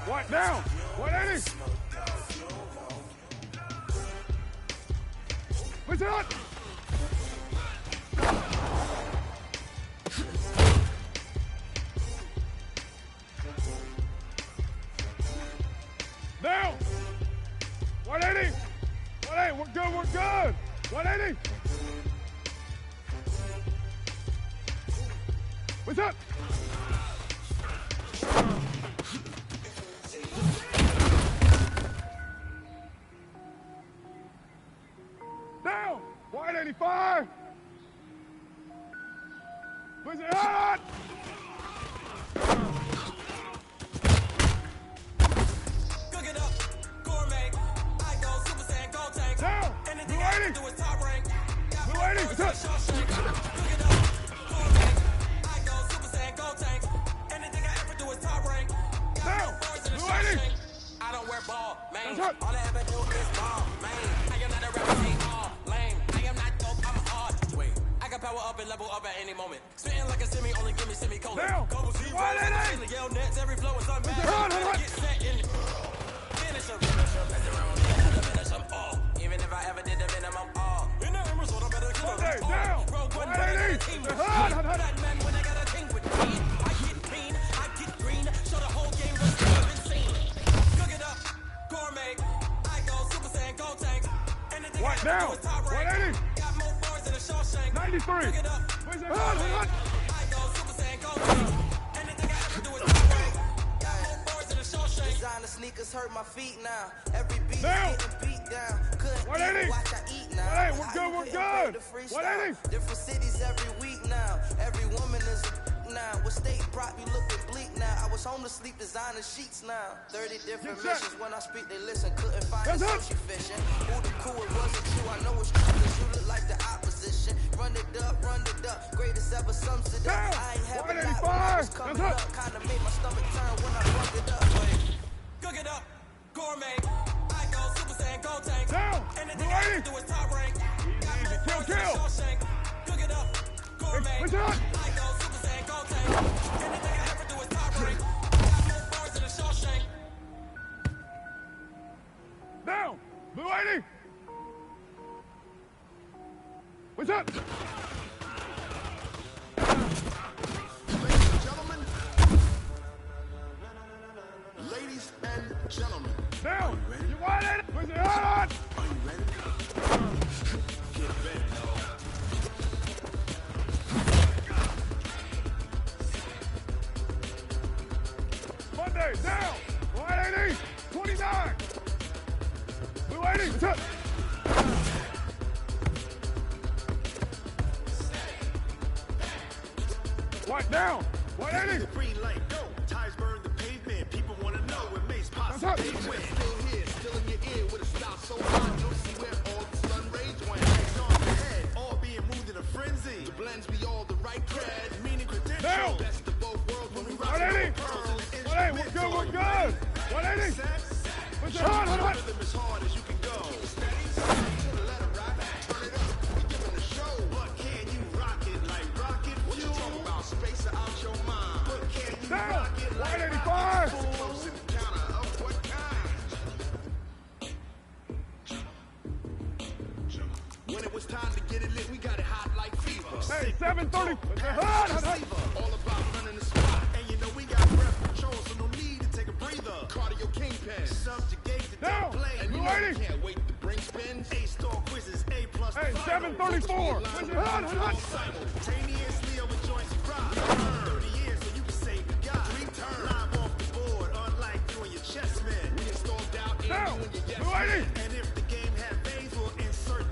S3: What down? 180! What's it up? Down! 180! 180, we're good! 180! What's up? Down! 185! Push it hard!
S15: Cook it up, gourmet. I go Super Saiyan, go tank.
S3: Down!
S15: Anything I can do is top rank.
S3: 280! What's up?
S15: Cook it up, gourmet. I go Super Saiyan, go tank. Anything I ever do is top rank.
S3: Down! 280!
S15: I don't wear ball, man.
S3: That's
S15: All I ever do is ball, man. I am not a rapper, ain't all lame. I am not dope, I'm hard. Wait, I can power up and level up at any moment. Spitting like
S10: like a semi, only give me semicolon.
S17: Down.
S10: Global zero, yell nets, every flow is unmatched. Get set in. Finish them. Finish them all. Even if I ever did the minimum all. In the emerald, so I better kill them all. Rogue one, team with that man when I got a team with me. I get clean, I get green. Show the whole game what's never been seen. Cook it up, gourmet. I go Super Saiyan, Gold Tanks. Anything I do is top rank. Got more bars than a Shawshank.
S17: 93.
S10: Cook it up, gourmet. I go Super Saiyan, Gold Tanks. Anything I ever do is top rank. Got more bars than a Shawshank.
S18: Designer sneakers hurt my feet now. Every beat getting beat down. Couldn't eat, watch I eat now.
S17: Hey, we're good.
S18: Different cities every week now. Every woman is a now. With state prop, you looking bleak now. I was home to sleep, designer sheets now. 30 different missions. When I speak, they listen. Couldn't find it, so she fishing. Who the cool, it wasn't true. I know it's true, cause you look like the opposition. Run it up. Greatest ever sums it up. I ain't have a lot when I was coming up. Kinda made my stomach turn when I bumped it up.
S10: Cook it up, gourmet. I go Super Saiyan, Gold Tanks. Anything I ever do is top rank. Got more bars than a Shawshank. Cook it up, gourmet. I go Super Saiyan, Gold Tanks. Anything I ever do is top rank. Got more bars than a Shawshank.
S17: Down. Blue 80. What's up?
S19: Ladies and gentlemen.
S17: Down. You want it? Put your hand on.
S19: Are you ready? Get ready.
S17: Monday, down. 180. 29. Blue 80. What's up? What down? 180.
S19: Green light, go. Tires burn the pavement. People want to know what makes possible. They win. Still here, still in your ear with a stop so hard. You'll see where all the sun rage went. Lights on the head, all being moved in a frenzy. The blends be all the right cred, meaning credential. Best of both worlds when we rock it.
S17: 180. We're good. 180. Put your hand on it.
S19: Rhythm as hard as you can go. Steady, to the letter right. Turn it up. We giving a show. But can you rock it like rocket fuel? What you talking about? Space out your mind. But can you rock it like
S17: 185.
S19: close in the counter of what kind? When it was time to get it lit, we got it hot like fever.
S17: Hey, 730.
S19: All about running the spot. And you know we got breath control, so no need to take a breather. Cardio kingpin. Subjugate the play. And you know we can't wait to bring spins. A-star quizzes, A+.
S17: Hey, 734.
S19: Simultaneously over joints you rock. 30 years so you can say you got 3 turns. Live off the board, unlike you and your chess men. We installed out in you and your yes men. And if the game had veins, we'll insert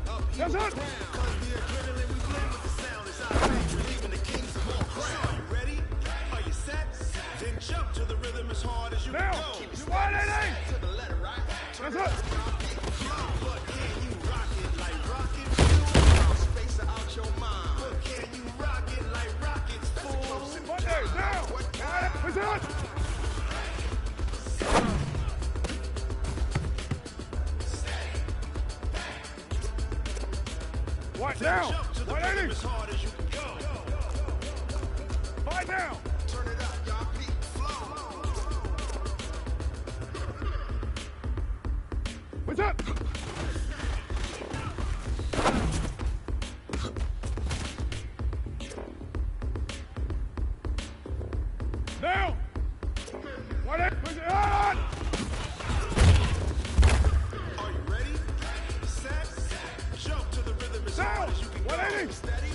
S19: up here around. Cause the adrenaline we blend with the sound is our thing. We're leaving the kings of all crown. Are you ready? Are you set? Then jump to the rhythm as hard as you can go. Keep it steady to the letter, right? Turn it up. But can you rock it like rocket fuel? Space out your mind. But can you rock it like rockets full?
S17: Monday, down. What's up? What down? 180.
S19: As hard as you can go.
S17: 5 down.
S19: Turn it up, y'all. Beat flow.
S17: What's up? Down. 180. Put your hand on.
S19: Are you ready? Set. Jump to the rhythm as hard as you can go.
S17: 180.
S19: Steady.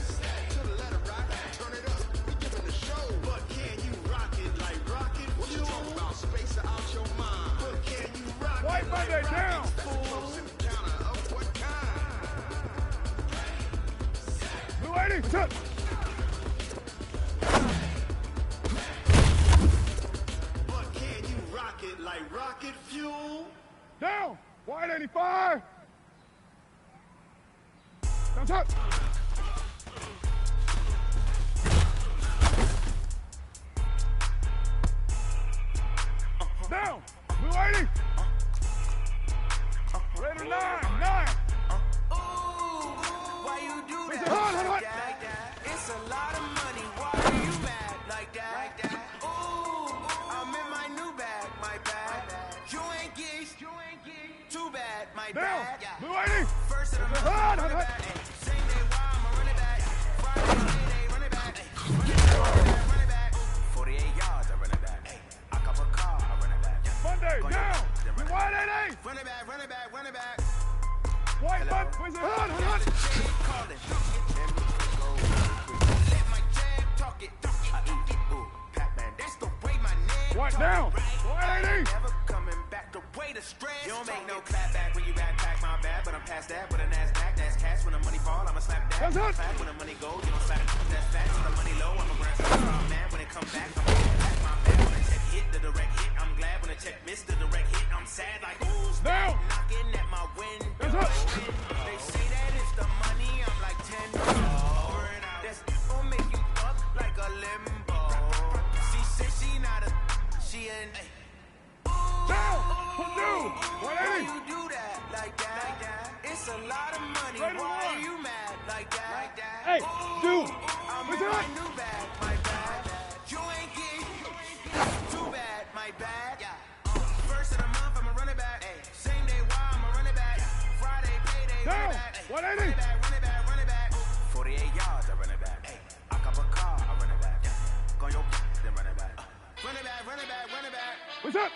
S19: To the letter, right? Turn it up. We giving the show. But can you rock it like rocket fuel? What you talking about? Space out your mind. But can you rock
S17: White
S19: it
S17: Monday,
S19: like
S17: down.
S19: rockets full? In the counter of what kind?
S17: Blue 80. What's up?
S19: But can you rock it like rocket fuel?
S17: Down. 185. Down top. Down. Blue 80. Raider 9.
S18: Why you do that?
S17: Hold on.
S18: It's a lot of money
S17: What now? 180.
S19: Never coming back the way to stress. You don't make no clap back when you backpack, my bad, but I'm past that with a NASDAQ. That's cash when the money fall, I'ma slap that.
S17: That's it.
S19: Fat when the money go, you don't slap it. That's fast when the money low, I'm a grand star man. When it come back, I'm get back, my bad. When the check hit, the direct hit, I'm glad. When the check missed, the direct hit, I'm sad like who's
S17: now
S19: knocking at my window. They say that it's the money, I'm like 10. That's gon' make you fuck like a limbo. She said she not a, she ain't. Why you do that like that? It's a lot of money. Why are you mad like that?
S17: Hey, dude.
S19: I'm in my new bag, my bad. You ain't getting too bad, my bad. First of the month, I'ma run it back. Same day, why I'ma run it back. Friday, payday, run it back.
S17: 180.
S19: Run it back. 48 yards, I run it back. I cop a car, I run it back. Go your then run it back. Run it back, run it back, run it back.
S17: What's up?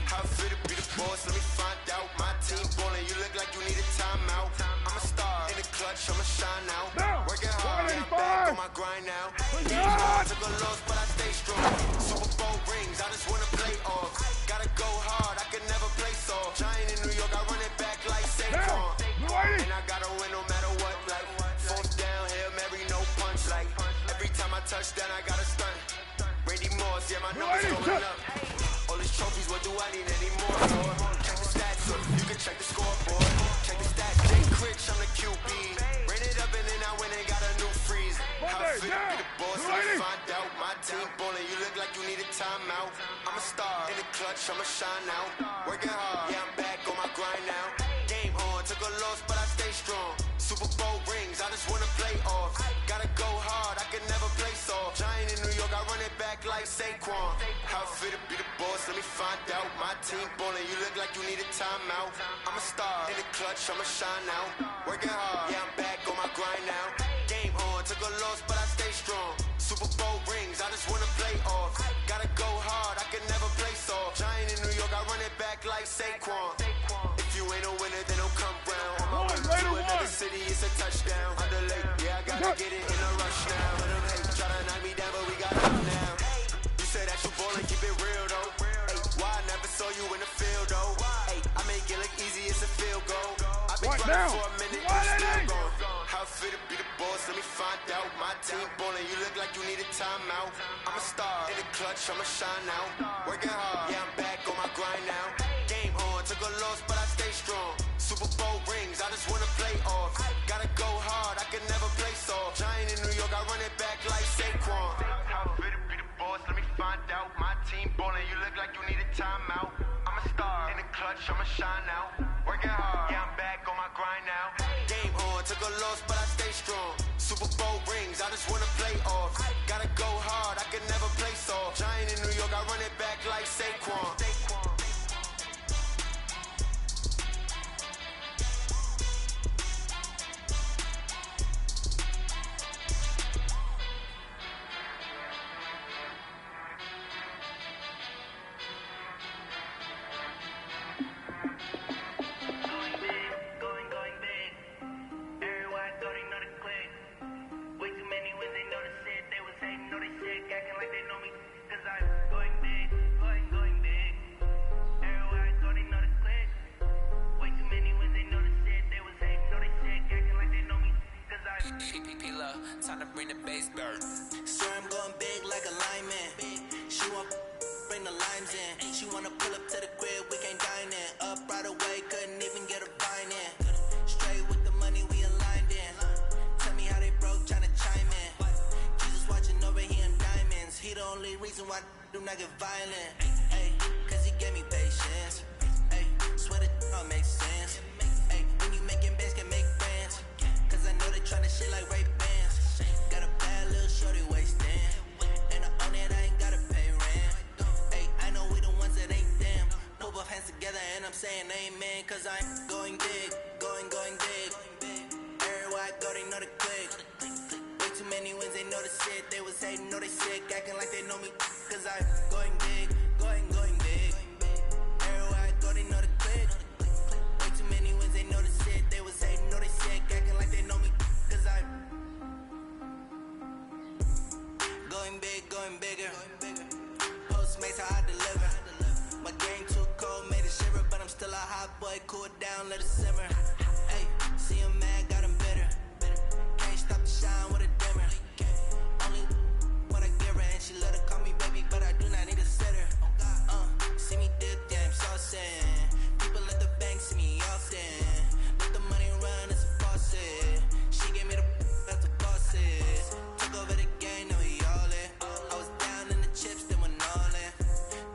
S3: How fit to be the boss? Let me find out. My team ballin', you look like you need a timeout. I'm a star in the clutch, I'ma shine now. Working hard, I'm back on my grind now. Took a loss, but I stay strong. Super Bowl rings, I just wanna play off. Gotta go hard, I can never play soft. Giant in New York, I run it back like Saquon. And I gotta win no matter what. Like fourth down, Hail Mary, no punch. Like every time I touch down, I gotta stunt. Brady Moss, yeah, my numbers going up. All these trophies, what do I need anymore? Check the stats, so you can check the scoreboard. Check the stats, Jake Critch, I'm the QB. Ran it up and then I went and got a new freeze. How fit to be the boss, let me find out. My team ballin', you look like you need a timeout. I'm a star in the clutch, I'ma shine out. Working hard, yeah, I'm back on my grind now. Game on, took a loss, but I stay strong. Super Bowl rings, I just wanna play off. Gotta go hard, I can never play soft. Giant in New York, I run it back like Saquon. How fit to be the boss, let me find out. My team ballin', you look like you need a timeout. I'm a star in the clutch, I'ma shine out. Working hard, yeah, I'm back on my grind now. Game on, took a loss, but I stay strong. Super Bowl rings, I just wanna play off. Gotta go hard, I can never play soft. Giant in New York, I run it back like Saquon. If you ain't a winner, then don't come round. On my way to another city, it's a touchdown. Underlay, yeah, I gotta get it in a rush now. Let them hate, try to knock me down, but we got up now. You say that you ballin', keep it real though. Why I never saw you in the field though? I make it look easy, it's a field goal. I've been grinding for a minute, you still gone. How fit to be the boss, let me find out. My team ballin', you look like you need a timeout. I'm a star in the clutch, I'ma shine out. Working hard, yeah, I'm back on my grind now. Game on, took a loss, but I stay strong. Super Bowl rings, I just wanna play off. Gotta go hard, I can never play soft. Giant in New York, I run it back like Saquon. How fit to be the boss, let me find out. My team ballin', you look like you need a timeout. I'm a star in the clutch, I'ma shine out. Working hard, yeah, I'm back on my grind now. Game on, took a loss, but I stay strong. Super Bowl rings, I just wanna play off. Gotta go hard, I can never play soft. Giant in New York, I run it back like Saquon.
S4: Time to bring the bass bird.
S18: Swear I'm going big like a lineman. She want bring the limes in. She wanna pull up to the crib, we can't dine in. Up right away, couldn't even get a vine in. Straight with the money we aligned in. Tell me how they broke, tryna chime in. Jesus watching over here in diamonds. He the only reason why I do not get violent. Ay, cause he gave me patience. Ay, swear that all makes sense. Ay, when you making bands, can make friends. Cause I know they tryna shit like Ray Bans. Got a bad little shorty wasting. And I own it, I ain't gotta pay rent. Ay, I know we the ones that ain't them. Put both hands together and I'm saying amen. Cause I'm going big, going big. Everywhere I go, they know the click. Way too many wins, they know the shit. They was hating, know they sick, acting like they know me. Cause I'm going big, going big. Everywhere I go, they know the click. Way too many wins, they know the shit. They was hating, know they sick, acting like they know me. Cause I'm going big, going bigger. Postmates how I deliver. My game too cold, made it shiver, but I'm still a hot boy. Cool it down, let it simmer. Hey, see him mad, got him bitter. Can't stop the shine with a dimmer. Only what I give her, and she let her call me baby, but I do not need a sitter. See me dip, yeah, I'm saucing. People at the bank see me often. Let the money run, it's a faucet. She gave me the that's the bosses. Took over the game, now we all in. I was down in the chips, then went all in.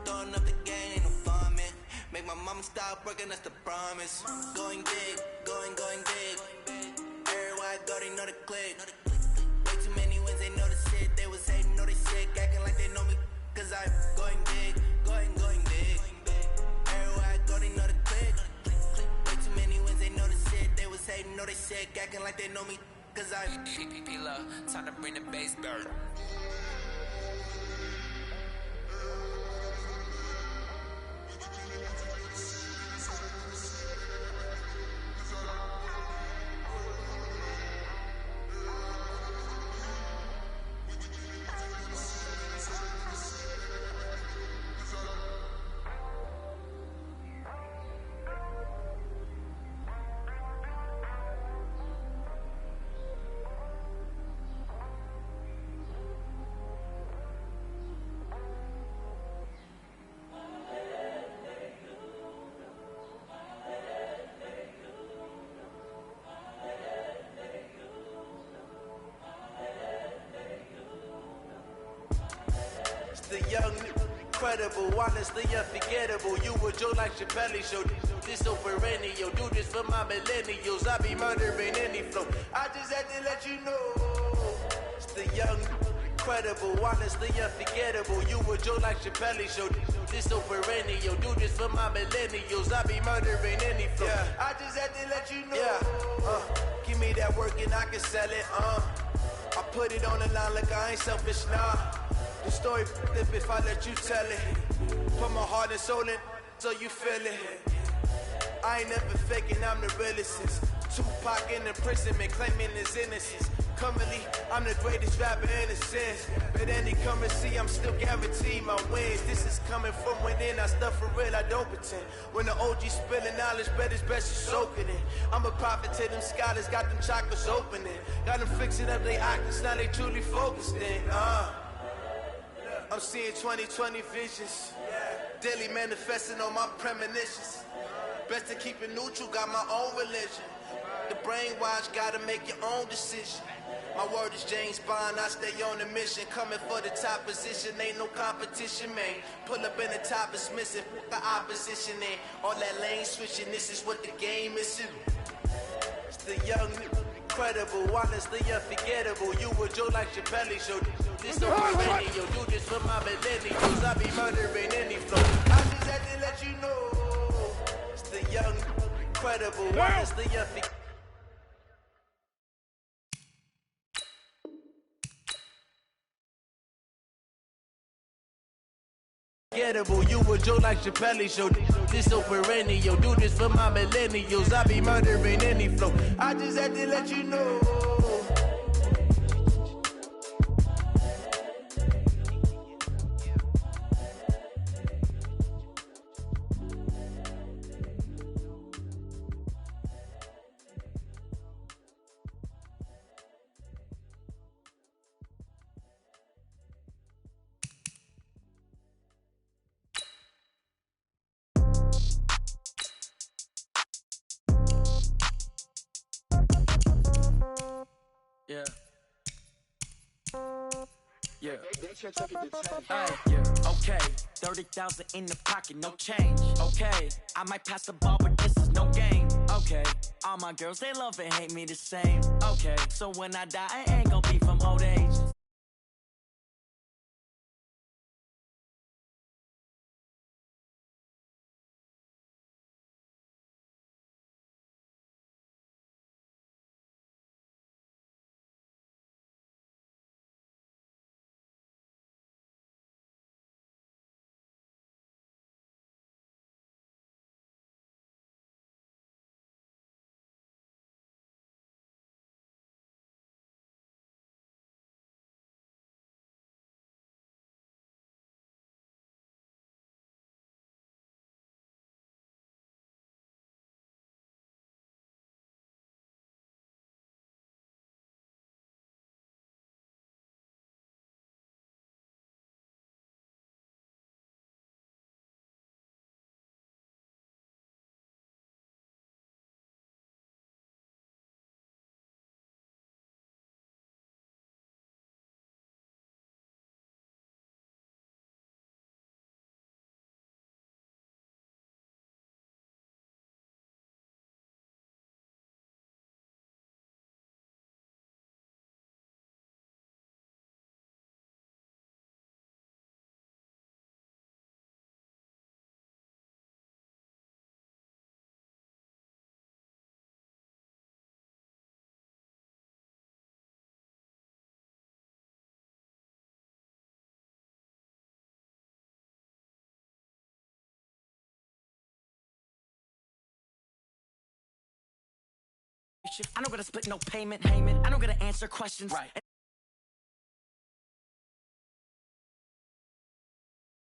S18: Throwing up the game, ain't no farming. Make my mama stop working, that's the promise. Going big, going big. Everywhere I go, they know the click. Way too many wins, they know the shit. They was hating, know they sick, acting like they know me. Cause I'm going big, going big. Everywhere I go, they know the click. Way too many wins, they know the shit. They was hating, know they sick, acting like they know me. Cause I'm P-P-P-Love, time to bring the bass back. The young, incredible, honestly unforgettable. You would joke like Chappelle show. This so perennial, do this for my millennials. I be murdering any flow. I just had to let you know. It's the young, incredible, honestly unforgettable. You would joke like Chappelle show. This so perennial, do this for my millennials. I be murdering any flow. Yeah. I just had to let you know. Yeah. Give me that work and I can sell it. I put it on the line like I ain't selfish, nah. The story flip if I let you tell it. Put my heart and soul in so you feel it. I ain't never faking, I'm the realest since Tupac in imprisonment, claiming his innocence. Currently, I'm the greatest rapper in a sense. But any currency, I'm still guaranteed my wins. This is coming from within, I stuff for real, I don't pretend. When the OG spilling knowledge, bet it's best you soak it in. I'm a prophet to them scholars, got them chakras opening. Got them fixing up they octaves, now they truly focused in. I'm seeing 2020 visions. Daily manifesting on my premonitions. Best to keep it neutral, got my own religion. The brainwash, gotta make your own decision. My word is James Bond, I stay on a mission. Coming for the top position, ain't no competition, man. Pull up in the top is missing, the opposition ain't. All that lane switching, this is what the game is. It's the young, incredible, honestly unforgettable. You would joke like Chappelle show. This so perennial, do this for my millennials. I be murdering any flow. I just had to let you know. It's the young, incredible, honestly unforgettable. You would joke like Chappelle show. This so perennial, do this for my millennials. I be murdering any flow. I just had to let you know.
S4: Yeah. Yeah. Yeah. Okay. 30,000 in the pocket, no change. Okay. I might pass the ball, but this is no game. Okay. All my girls, they love and hate me the same. Okay. So when I die, I ain't gonna be from old age. shift. I don't gotta split no payment. I don't gotta answer questions. Right.